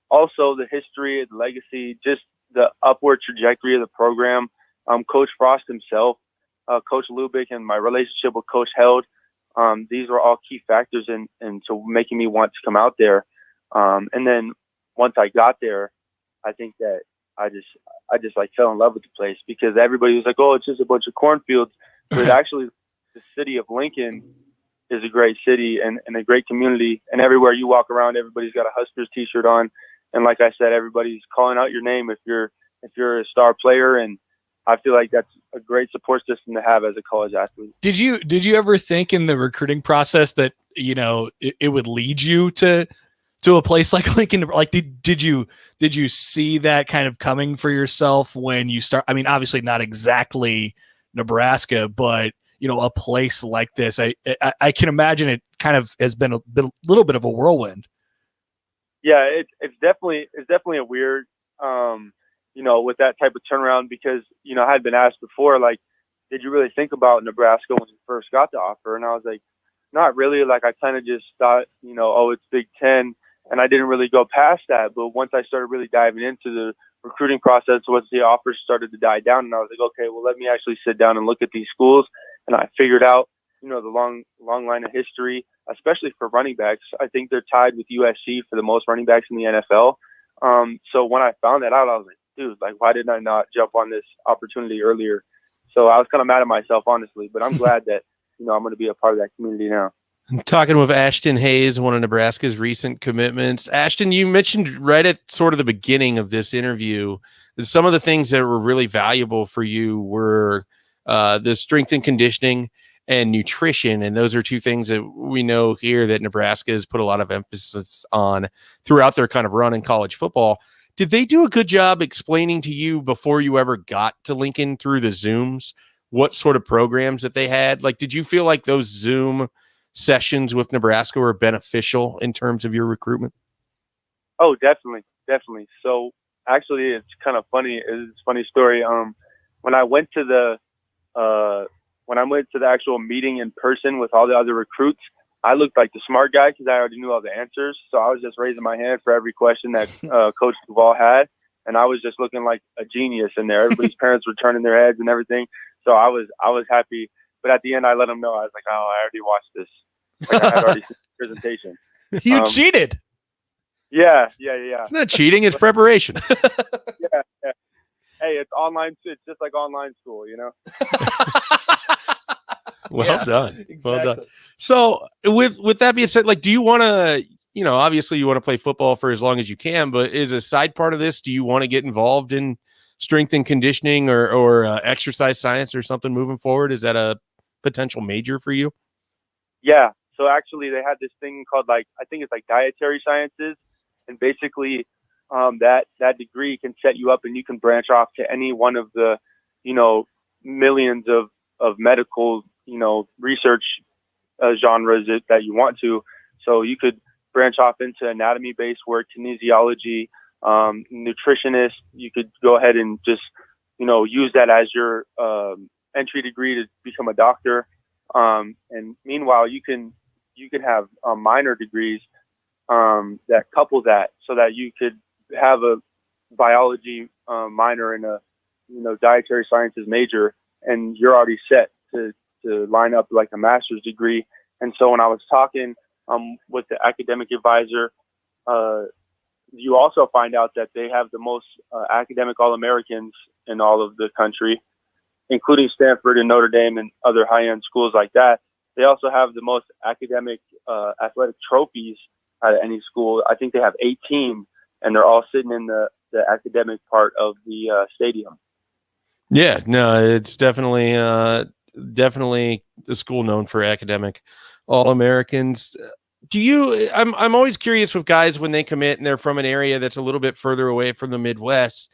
S8: Also the history, the legacy, just the upward trajectory of the program. Coach Frost himself, Coach Lubick, and my relationship with Coach Held, These were all key factors into making me want to come out there. And then once I got there, I think that I just like fell in love with the place, because everybody was like, oh, it's just a bunch of cornfields. But actually, the city of Lincoln is a great city and a great community. And everywhere you walk around, everybody's got a Huskers t-shirt on. And like I said, everybody's calling out your name if you're a star player. And I feel like that's a great support system to have as a college athlete.
S6: Did you ever think in the recruiting process that, you know, it would lead you to a place like Lincoln? Like, did you see that kind of coming for yourself when you start? I mean, obviously not exactly Nebraska, but, you know, a place like this. I can imagine it kind of has been a little bit of a whirlwind.
S8: Yeah, it's definitely a weird, you know, with that type of turnaround, because, you know, I had been asked before, like, did you really think about Nebraska when you first got the offer? And I was like, not really. Like, I kind of just thought, you know, oh, it's Big Ten. And I didn't really go past that. But once I started really diving into the recruiting process, once the offers started to die down, and I was like, okay, well, let me actually sit down and look at these schools. And I figured out, you know, the long line of history, especially for running backs. I think they're tied with USC for the most running backs in the NFL. So when I found that out, I was like, dude, like, why didn't I not jump on this opportunity earlier? So I was kind of mad at myself, honestly, but I'm glad that, you know, I'm going to be a part of that community now.
S5: I'm talking with Ashton Hayes, one of Nebraska's recent commitments. Ashton, you mentioned right at sort of the beginning of this interview that some of the things that were really valuable for you were the strength and conditioning and nutrition. And those are two things that we know here that Nebraska has put a lot of emphasis on throughout their kind of run in college football. Did they do a good job explaining to you before you ever got to Lincoln through the Zooms what sort of programs that they had? Like, did you feel like those Zoom sessions with Nebraska were beneficial in terms of your recruitment?
S8: Oh, definitely. So actually, it's kind of funny. It's a funny story. When I went to the actual meeting in person with all the other recruits, I looked like the smart guy because I already knew all the answers. So I was just raising my hand for every question that Coach Duval had, and I was just looking like a genius in there. Everybody's parents were turning their heads and everything. So I was happy. But at the end, I let them know. I was like, oh, I already watched this. Like, I had already seen the presentation.
S6: You cheated.
S8: Yeah.
S5: It's not cheating, it's preparation.
S8: Yeah. Hey, it's online. It's just like online school, you know?
S5: Well done.
S6: Exactly.
S5: Well done. So with that being said, like, do you want to, you know, obviously you want to play football for as long as you can, but is a side part of this, do you want to get involved in strength and conditioning or exercise science or something moving forward? Is that a potential major for you?
S8: Yeah. So actually they had this thing called, like, I think it's like dietary sciences. And basically that degree can set you up and you can branch off to any one of the, you know, millions of medical, you know, research genres that you want to. So you could branch off into anatomy-based work, kinesiology, nutritionist. You could go ahead and just, you know, use that as your entry degree to become a doctor. And meanwhile, you can have minor degrees that couple that, so that you could have a biology minor and a, you know, dietary sciences major, and you're already set to line up like a master's degree. And so when I was talking with the academic advisor, you also find out that they have the most academic All-Americans in all of the country, including Stanford and Notre Dame and other high-end schools like that. They also have the most academic athletic trophies out of any school. I think they have 18, and they're all sitting in the academic part of the stadium.
S5: Yeah, no, it's definitely the school known for academic All-Americans. I'm always curious with guys when they commit and they're from an area that's a little bit further away from the Midwest.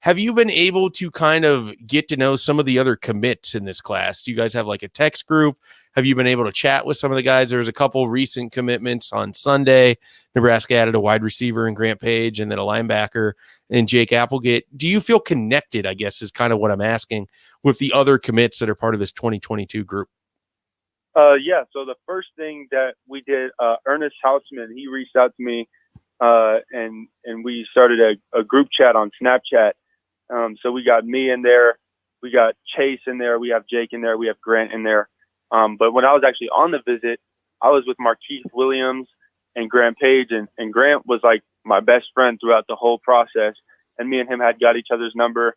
S5: Have you been able to kind of get to know some of the other commits in this class? Do you guys have like a text group? Have you been able to chat with some of the guys? There was a couple recent commitments on Sunday. Nebraska added a wide receiver in Grant Page and then a linebacker in Jake Applegate. Do you feel connected, I guess, is kind of what I'm asking, with the other commits that are part of this 2022 group?
S8: Yeah. So the first thing that we did, Ernest Houseman, he reached out to me and we started a group chat on Snapchat. So we got me in there, we got Chase in there, we have Jake in there, we have Grant in there.
S12: But when I was actually on the visit, I was with Markeith Williams and Grant Page, and Grant was like my best friend throughout the whole process. And me and him had got each other's number.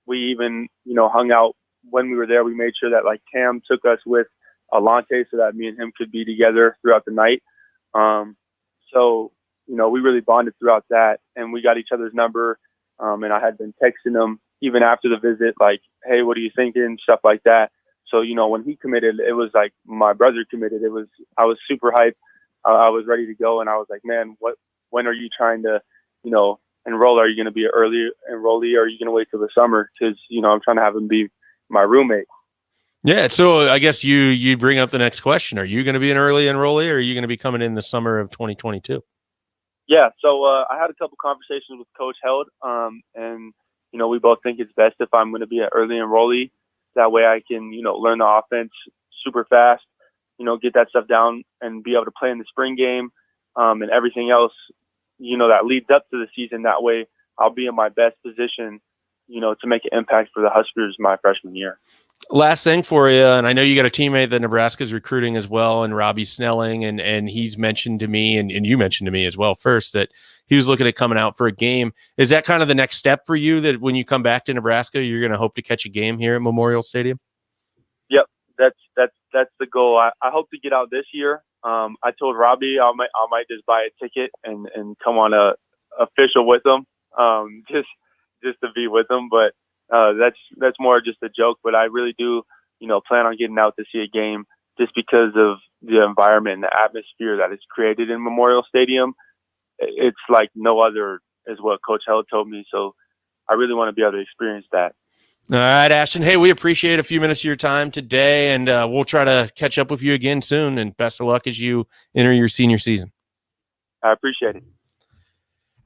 S12: We even, hung out when we were there. We made sure that like Cam took us with Alante so that me and him could be together throughout the night. So, we really bonded throughout that, and we got each other's number. And I had been texting him even after the visit, like, hey, what are you thinking? Stuff like that. So, when he committed, it was like my brother committed. I was super hyped. I was ready to go. And I was like, man, when are you trying to, enroll? Are you going to be an early enrollee, or are you going to wait till the summer? Because, I'm trying to have him be my roommate.
S5: Yeah. So I guess you bring up the next question. Are you going to be an early enrollee, or are you going to be coming in the summer of 2022?
S12: Yeah. So I had a couple conversations with Coach Held, and, we both think it's best if I'm going to be an early enrollee. That way I can, learn the offense super fast, get that stuff down and be able to play in the spring game, and everything else, that leads up to the season. That way I'll be in my best position, to make an impact for the Huskers my freshman year.
S5: Last thing for you, and I know you got a teammate that Nebraska's recruiting as well, and Robbie Snelling, and he's mentioned to me, and you mentioned to me as well first, that he was looking at coming out for a game. Is that kind of the next step for you, that when you come back to Nebraska, you're going to hope to catch a game here at Memorial Stadium?
S12: Yep, that's the goal. I hope to get out this year. I told Robbie I might just buy a ticket and come on a official with them, just to be with them, but that's more just a joke. But I really do, plan on getting out to see a game, just because of the environment and the atmosphere that is created in Memorial Stadium. It's like no other, is what Coach Held told me. So I really want to be able to experience that.
S5: All right, Ashton. Hey, we appreciate a few minutes of your time today, and we'll try to catch up with you again soon. And best of luck as you enter your senior season.
S12: I appreciate it.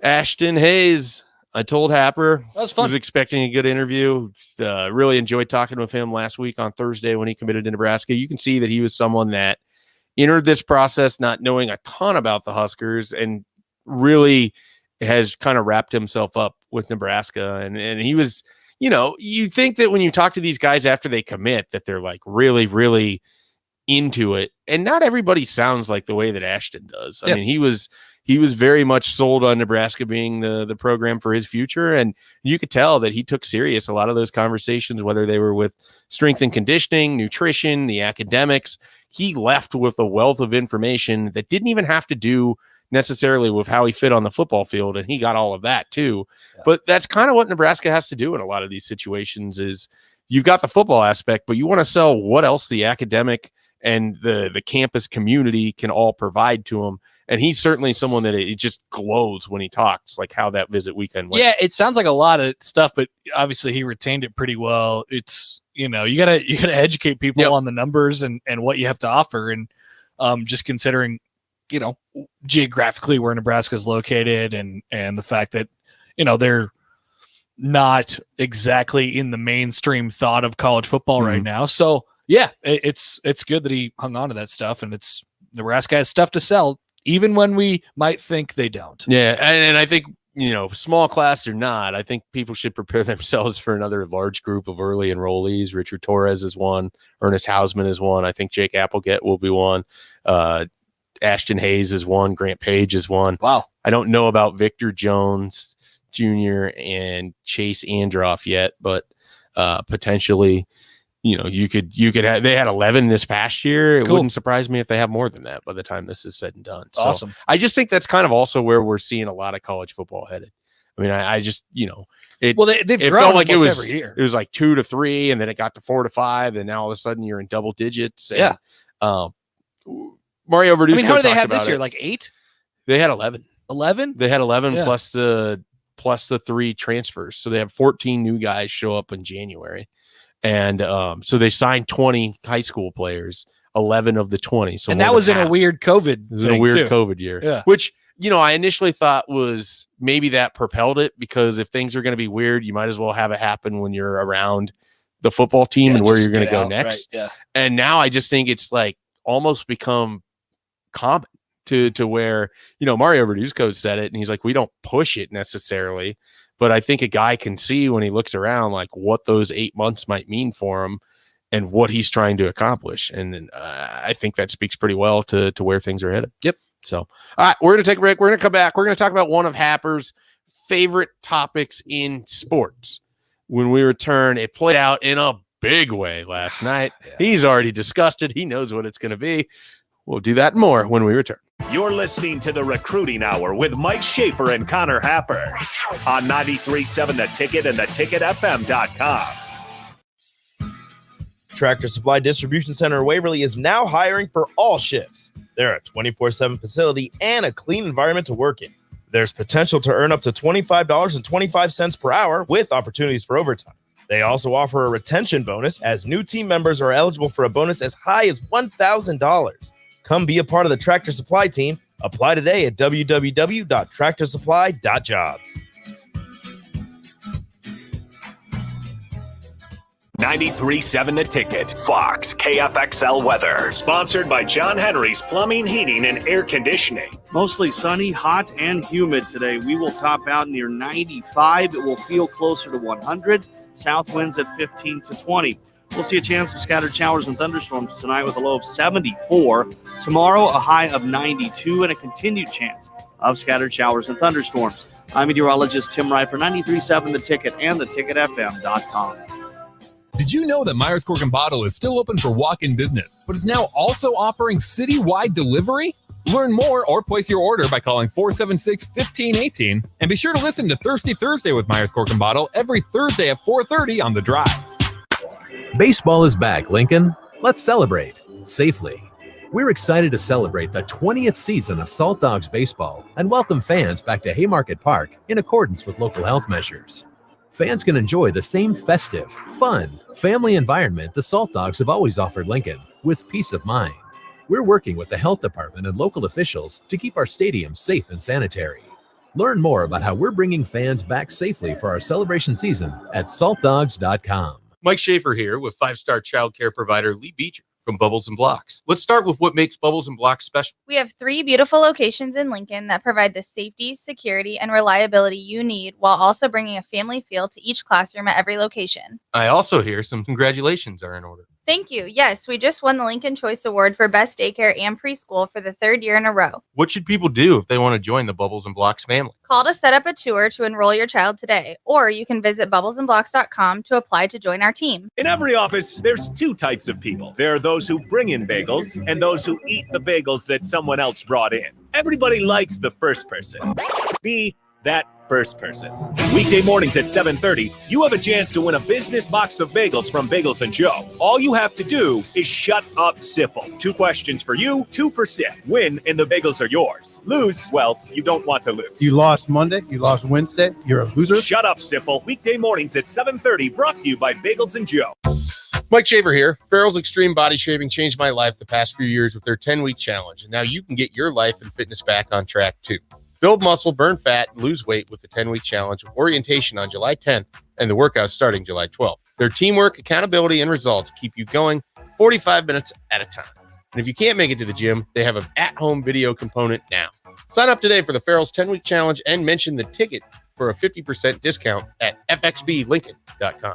S5: Ashton Hayes. I told Happer
S6: that was fun.
S5: Was expecting a good interview. Really enjoyed talking with him last week on Thursday when he committed to Nebraska. You can see that he was someone that entered this process not knowing a ton about the Huskers, and really has kind of wrapped himself up with Nebraska. And he was, you think that when you talk to these guys after they commit, that they're like really, really into it. And not everybody sounds like the way that Ashton does. I mean, he was very much sold on Nebraska being the program for his future. And you could tell that he took serious a lot of those conversations, whether they were with strength and conditioning, nutrition, the academics. He left with a wealth of information that didn't even have to do necessarily with how he fit on the football field. And he got all of that too. Yeah. But that's kind of what Nebraska has to do in a lot of these situations, is you've got the football aspect, but you want to sell what else the academic and the campus community can all provide to him. And he's certainly someone that it just glows when he talks, like how that visit weekend went.
S6: Yeah, it sounds like a lot of stuff, but obviously he retained it pretty well. It's, you gotta educate people on the numbers and what you have to offer. And just considering, geographically where Nebraska is located, and the fact that, they're not exactly in the mainstream thought of college football right now. So yeah, it's good that he hung on to that stuff, and Nebraska has stuff to sell, even when we might think they don't.
S5: Yeah. And I think, small class or not, I think people should prepare themselves for another large group of early enrollees. Richard Torres is one. Ernest Hausman is one. I think Jake Applegate will be one. Ashton Hayes is one. Grant Page is one.
S6: Wow.
S5: I don't know about Victor Jones Jr. and Chase Androff yet, but potentially, you could have, they had 11 this past year. It wouldn't surprise me if they have more than that by the time this is said and done. So
S6: awesome.
S5: I just think that's kind of also where we're seeing a lot of college football headed. I mean, I just, they've
S6: grown
S5: felt like
S6: every year.
S5: It was like 2 to 3, and then it got to 4 to 5, and now all of a sudden you're in double digits. And, Mario Verduzco.
S6: I mean, how do they have this year? Like 8?
S5: They had 11.
S6: 11?
S5: They had 11 plus the 3 transfers. So they have 14 new guys show up in January. And so they signed 20 high school players, 11 of the 20. So,
S6: and that was in a weird COVID
S5: COVID year, which, I initially thought was maybe that propelled it, because if things are going to be weird, you might as well have it happen when you're around the football team and where you're going to go next.
S6: Right, yeah.
S5: And now I just think it's like almost become common to where, Mario Verduzco said it, and he's like, we don't push it necessarily, but I think a guy can see when he looks around, like what those 8 months might mean for him. and what he's trying to accomplish. And I think that speaks pretty well to where things are headed.
S13: Yep.
S5: So, all right, we're going to take a break. We're going to come back. We're going to talk about one of Happer's favorite topics in sports. When we return, it played out in a big way last night. He's already discussed it. He knows what it's going to be. We'll do that and more when we return.
S3: You're listening to the Recruiting Hour with Mike Schaefer and Connor Happer on 93.7 The Ticket and theticketfm.com.
S1: Tractor Supply Distribution Center in Waverly is now hiring for all shifts. They're a 24/7 facility and a clean environment to work in. There's potential to earn up to $25.25 per hour with opportunities for overtime. They also offer a retention bonus as new team members are eligible for a bonus as high as $1,000. Come be a part of the Tractor Supply team. Apply today at www.tractorsupply.jobs.
S3: 93.7 The Ticket, Fox, KFXL weather. Sponsored by John Henry's Plumbing, Heating, and Air Conditioning.
S14: Mostly sunny, hot, and humid today. We will top out near 95. It will feel closer to 100. South winds at 15 to 20. We'll see a chance of scattered showers and thunderstorms tonight with a low of 74. Tomorrow, a high of 92 and a continued chance of scattered showers and thunderstorms. I'm meteorologist Tim Wright for 93.7 The Ticket and theticketfm.com.
S15: Did you know that Myers Cork and Bottle is still open for walk-in business, but is now also offering citywide delivery? Learn more or place your order by calling 476-1518. And be sure to listen to Thirsty Thursday with Myers Cork and Bottle every Thursday at 4:30 on The Drive.
S16: Baseball is back, Lincoln. Let's celebrate safely. We're excited to celebrate the 20th season of Salt Dogs Baseball and welcome fans back to Haymarket Park in accordance with local health measures. Fans can enjoy the same festive, fun, family environment the Salt Dogs have always offered Lincoln, with peace of mind. We're working with the health department and local officials to keep our stadium safe and sanitary. Learn more about how we're bringing fans back safely for our celebration season at saltdogs.com.
S13: Mike Schaefer here with 5-star child care provider Lee Beecher from Bubbles and Blocks. Let's start with what makes Bubbles and Blocks special.
S9: We have 3 beautiful locations in Lincoln that provide the safety, security, and reliability you need while also bringing a family feel to each classroom at every location.
S13: I also hear some congratulations are in order.
S9: Thank you. Yes, we just won the Lincoln Choice Award for Best Daycare and Preschool for the 3rd year in a row.
S13: What should people do if they want to join the Bubbles and Blocks family?
S9: Call to set up a tour to enroll your child today, or you can visit bubblesandblocks.com to apply to join our team.
S3: In every office, there's 2 types of people. There are those who bring in bagels and those who eat the bagels that someone else brought in. Everybody likes the first person. Be that first person. Weekday mornings at 7:30, you have a chance to win a business box of bagels from Bagels & Joe. All you have to do is shut up, Sipple. 2 questions for you, 2 for Sip. Win and the bagels are yours. Lose, well, you don't want to lose.
S17: You lost Monday, you lost Wednesday, you're a loser.
S3: Shut up, Sipple. Weekday mornings at 7:30, brought to you by Bagels & Joe.
S5: Mike Schaefer here. Farrell's Extreme Body Shaving changed my life the past few years with their 10-week challenge. And now you can get your life and fitness back on track too. Build muscle, burn fat, and lose weight with the 10-week challenge with orientation on July 10th and the workouts starting July 12th. Their teamwork, accountability, and results keep you going 45 minutes at a time. And if you can't make it to the gym, they have an at-home video component now. Sign up today for the Farrell's 10-week challenge and mention the ticket for a 50% discount at fxblincoln.com.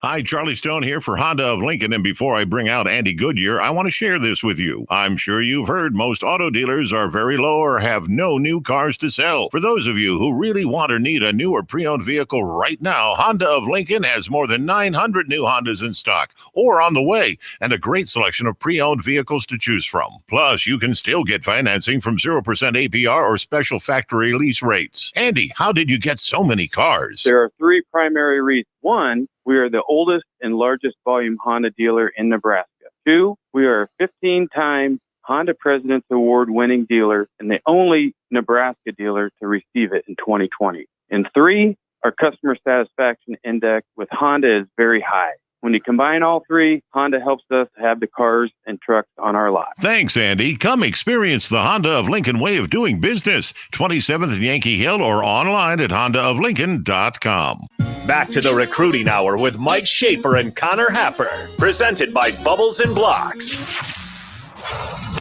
S7: Hi, Charlie Stone here for Honda of Lincoln, and before I bring out Andy Goodyear, I want to share this with you. I'm sure you've heard most auto dealers are very low or have no new cars to sell. For those of you who really want or need a new or pre-owned vehicle right now, Honda of Lincoln has more than 900 new Hondas in stock or on the way, and a great selection of pre-owned vehicles to choose from. Plus, you can still get financing from 0% APR or special factory lease rates. Andy, how did you get so many cars?
S8: There are 3 primary reasons. 1, we are the oldest and largest volume Honda dealer in Nebraska. 2, we are a 15-time Honda President's Award winning dealer and the only Nebraska dealer to receive it in 2020. And 3, our customer satisfaction index with Honda is very high. When you combine all 3, Honda helps us have the cars and trucks on our lot.
S7: Thanks, Andy. Come experience the Honda of Lincoln way of doing business. 27th and Yankee Hill or online at hondaoflincoln.com.
S3: Back to the Recruiting Hour with Mike Schaefer and Connor Happer. Presented by Bubbles and Blocks.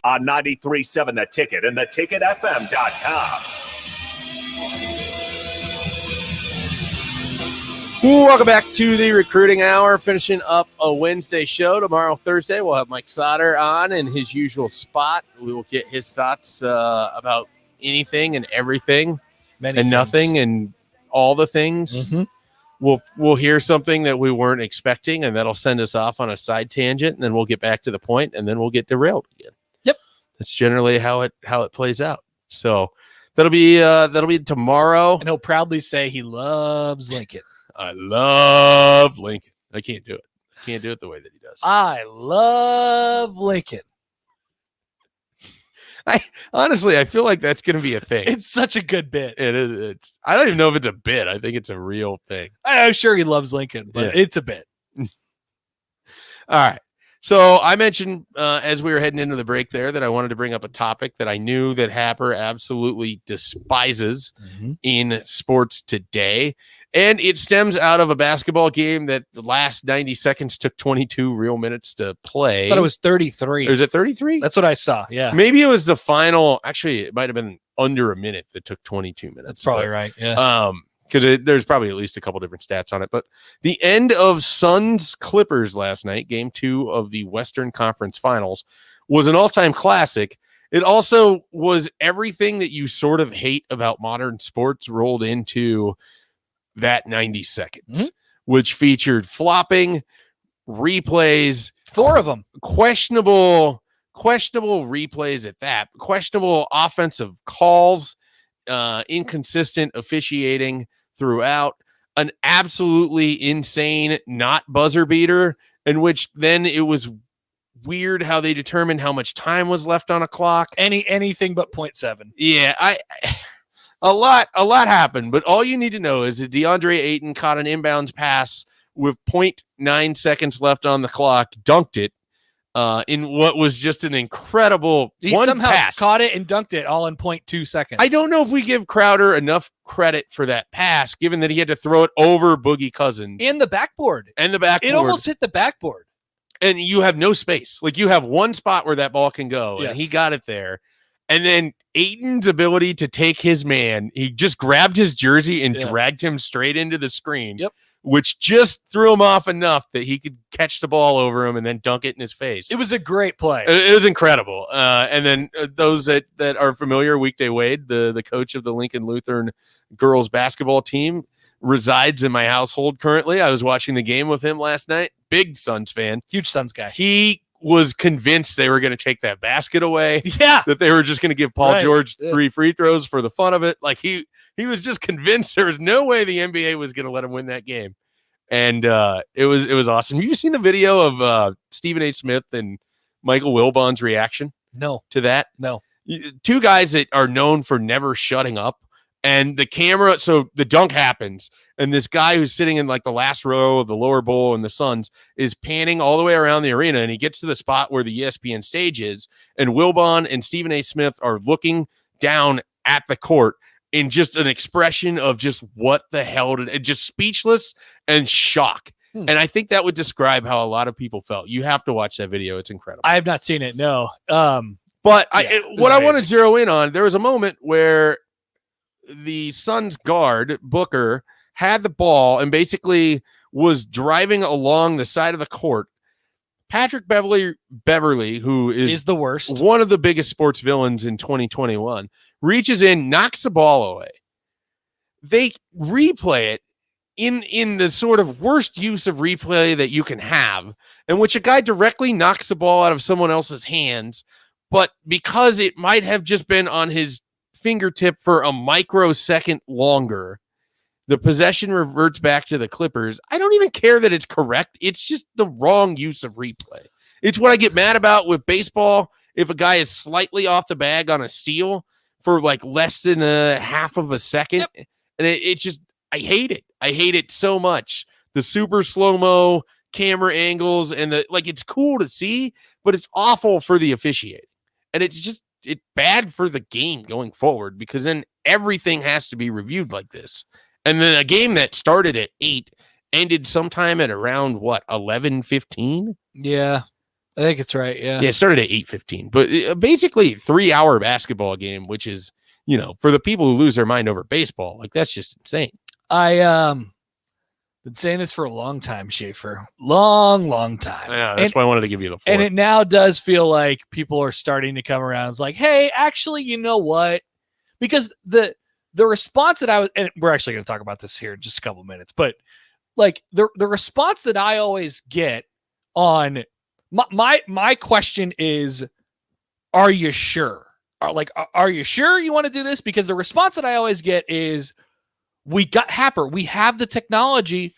S3: On 93.7 The Ticket and theticketfm.com.
S5: Welcome back to the Recruiting Hour, finishing up a Wednesday show. Tomorrow, Thursday, we'll have Mike Sauter on in his usual spot. We will get his thoughts about anything and everything and nothing and all the things.
S6: Mm-hmm.
S5: We'll hear something that we weren't expecting, and that'll send us off on a side tangent, and then we'll get back to the point, and then we'll get derailed again.
S6: Yep.
S5: That's generally how it plays out. So that'll be tomorrow.
S6: And he'll proudly say he loves Lincoln.
S5: I love Lincoln. I can't do it. I can't do it the way that he does.
S6: I love Lincoln.
S5: I feel like that's going to be a thing.
S6: It's such a good bit.
S5: It is. I don't even know if it's a bit. I think it's a real thing.
S6: I'm sure he loves Lincoln, but it's a bit.
S5: All right. So I mentioned as we were heading into the break there that I wanted to bring up a topic that I knew that Happer absolutely despises in sports today. And it stems out of a basketball game that the last 90 seconds took 22 real minutes to play.
S6: I thought it was 33.
S5: Or is it 33?
S6: That's what I saw. Yeah.
S5: Maybe it was the final. Actually, it might have been under a minute that took 22 minutes.
S6: That's probably right. Yeah.
S5: Because there's probably at least a couple different stats on it. But the end of Suns Clippers last night, game 2 of the Western Conference Finals, was an all-time classic. It also was everything that you sort of hate about modern sports rolled into that 90 seconds, which featured flopping, replays,
S6: 4 of them,
S5: questionable replays at that, questionable offensive calls, inconsistent officiating throughout, an absolutely insane not buzzer beater, in which then it was weird how they determined how much time was left on a clock.
S6: Anything but 0.7.
S5: Yeah, a lot happened, but all you need to know is that DeAndre Ayton caught an inbounds pass with 0.9 seconds left on the clock, dunked it in what was just an incredible
S6: He somehow
S5: pass.
S6: caught it and dunked it all in 0.2 seconds.
S5: I don't know if we give Crowder enough credit for that pass, given that he had to throw it over Boogie Cousins.
S6: And the backboard.
S5: It
S6: almost hit the backboard.
S5: And you have no space. Like, you have one spot where that ball can go,
S6: Yes.
S5: and he got it there. And then Ayton's ability to take his man, he just grabbed his jersey and dragged him straight into the screen, which just threw him off enough that he could catch the ball over him and then dunk it in his face.
S6: It was a great play.
S5: It was incredible. And then those that are familiar, Weekday Wade, the coach of the Lincoln Lutheran girls basketball team, resides in my household currently. I was watching the game with him last night. Big Suns fan.
S6: Huge Suns guy.
S5: He was convinced they were going to take that basket away.
S6: Yeah.
S5: That they were just going to give Paul George 3 free throws for the fun of it. Like, he was just convinced there was no way the NBA was going to let him win that game. And it was awesome. Have you seen the video of Stephen A. Smith and Michael Wilbon's reaction?
S6: No.
S5: To that?
S6: No.
S5: 2 guys that are known for never shutting up. And the camera, so the dunk happens, and this guy who's sitting in like the last row of the lower bowl in the Suns is panning all the way around the arena, and he gets to the spot where the ESPN stage is, and Wilbon and Stephen A. Smith are looking down at the court in just an expression of just what the hell just speechless and shock. And I think that would describe how a lot of people felt. You have to watch that video. It's incredible.
S6: I have not seen it. No.
S5: But I want to zero in on, there was a moment where the Suns guard, Booker, had the ball and basically was driving along the side of the court. Patrick Beverly, who is
S6: the worst,
S5: one of the biggest sports villains in 2021, reaches in, knocks the ball away. They replay it in the sort of worst use of replay that you can have, in which a guy directly knocks the ball out of someone else's hands, but because it might have just been on his fingertip for a microsecond longer, the possession reverts back to the Clippers. I don't even care that it's correct. It's just the wrong use of replay. It's what I get mad about with baseball. If a guy is slightly off the bag on a steal for like less than a half of a second, and it's just, I hate it. I hate it so much. The super slow-mo camera angles and it's cool to see, but it's awful for the officiating. And it's bad for the game going forward, because then everything has to be reviewed like this. And then a game that started at 8 ended sometime at around 11:15.
S6: Yeah, I think it's right. Yeah,
S5: it started at 8:15, but basically 3-hour basketball game, which is, for the people who lose their mind over baseball, like, that's just insane.
S6: I Been saying this for a long time, Schaefer. Long time.
S5: Yeah, that's why I wanted to give you the floor.
S6: And it now does feel like people are starting to come around. It's like, hey, actually, you know what? Because the response that I was, and we're actually going to talk about this here in just a couple of minutes, but like the response that I always get on my question is, are you sure? Are you sure you want to do this? Because the response that I always get is, we got Happer. We have the technology.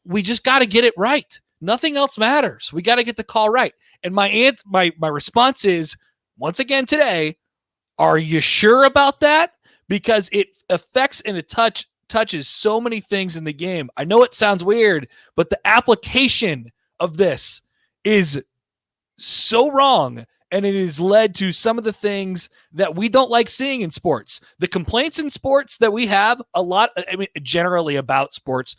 S6: We just got to get it right. Nothing else matters. We got to get the call right. And my response is, once again today, are you sure about that? Because it affects and it touches so many things in the game. I know it sounds weird, but the application of this is so wrong. And it has led to some of the things that we don't like seeing in sports. The complaints in sports that we have generally about sports,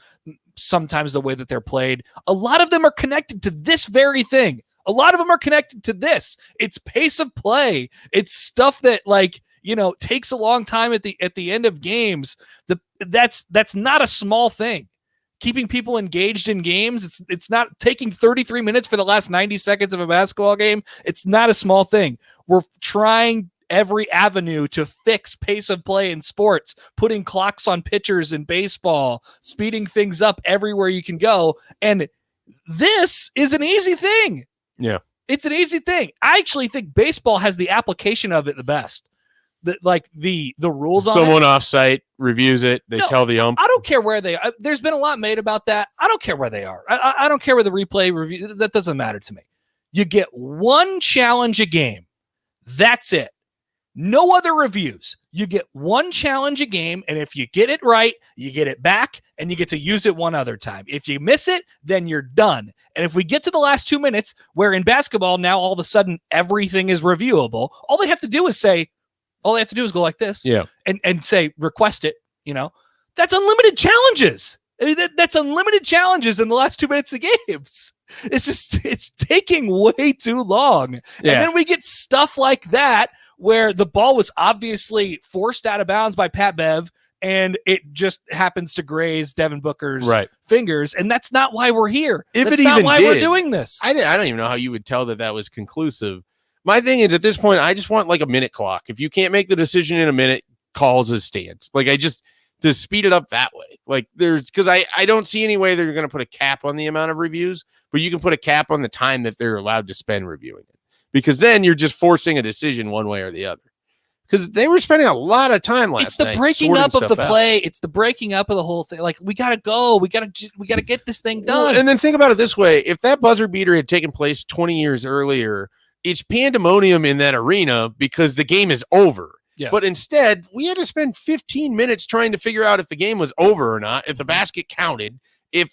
S6: sometimes the way that they're played, a lot of them are connected to this very thing. A lot of them are connected to this. It's pace of play. It's stuff that takes a long time at the end of games. That's not a small thing. Keeping people engaged in games, it's not taking 33 minutes for the last 90 seconds of a basketball game. It's not a small thing. We're trying every avenue to fix pace of play in sports, putting clocks on pitchers in baseball, speeding things up everywhere you can go. And this is an easy thing.
S5: Yeah.
S6: It's an easy thing. I actually think baseball has the application of it the best. The rules on
S5: someone
S6: it.
S5: Offsite reviews it. They tell the ump.
S6: I don't care where they are. There's been a lot made about that. I don't care where they are. I don't care where the replay review. That doesn't matter to me. You get one challenge a game. That's it. No other reviews. You get one challenge a game, and if you get it right, you get it back, and you get to use it one other time. If you miss it, then you're done. And if we get to the last 2 minutes, where in basketball now all of a sudden everything is reviewable, all they have to do is go like this, and say request it. That's unlimited challenges. I mean, that's unlimited challenges in the last 2 minutes of games. It's taking way too long, and then we get stuff like that where the ball was obviously forced out of bounds by Pat Bev, and it just happens to graze Devin Booker's fingers, and that's not why we're here. That's not why we're doing this.
S5: I don't even know how you would tell that was conclusive. My thing is, at this point, I just want like a minute clock. If you can't make the decision in a minute, calls a stance. To speed it up that way. Because I don't see any way they're going to put a cap on the amount of reviews, but you can put a cap on the time that they're allowed to spend reviewing it. Because then you're just forcing a decision one way or the other. Because they were spending a lot of time last night.
S6: It's the breaking up of the play. It's the breaking up of the whole thing. Like, we got to go. We got to get this thing done.
S5: Well, and then think about it this way. If that buzzer beater had taken place 20 years earlier, it's pandemonium in that arena because the game is over.
S6: Yeah.
S5: But instead, we had to spend 15 minutes trying to figure out if the game was over or not, if the basket counted, if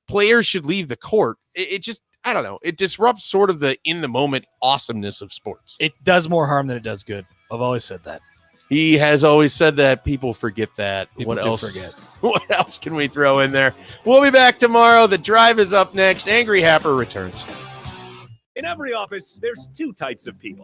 S5: players should leave the court. It just, I don't know. It disrupts sort of the in the moment awesomeness of sports.
S6: It does more harm than it does good. I've always said that.
S5: He has always said that. People forget that.
S6: People
S5: What
S6: do
S5: else?
S6: forget.
S5: What else can we throw in there? We'll be back tomorrow. The Drive is up next. Angry Happer returns.
S3: In every office, there's two types of people.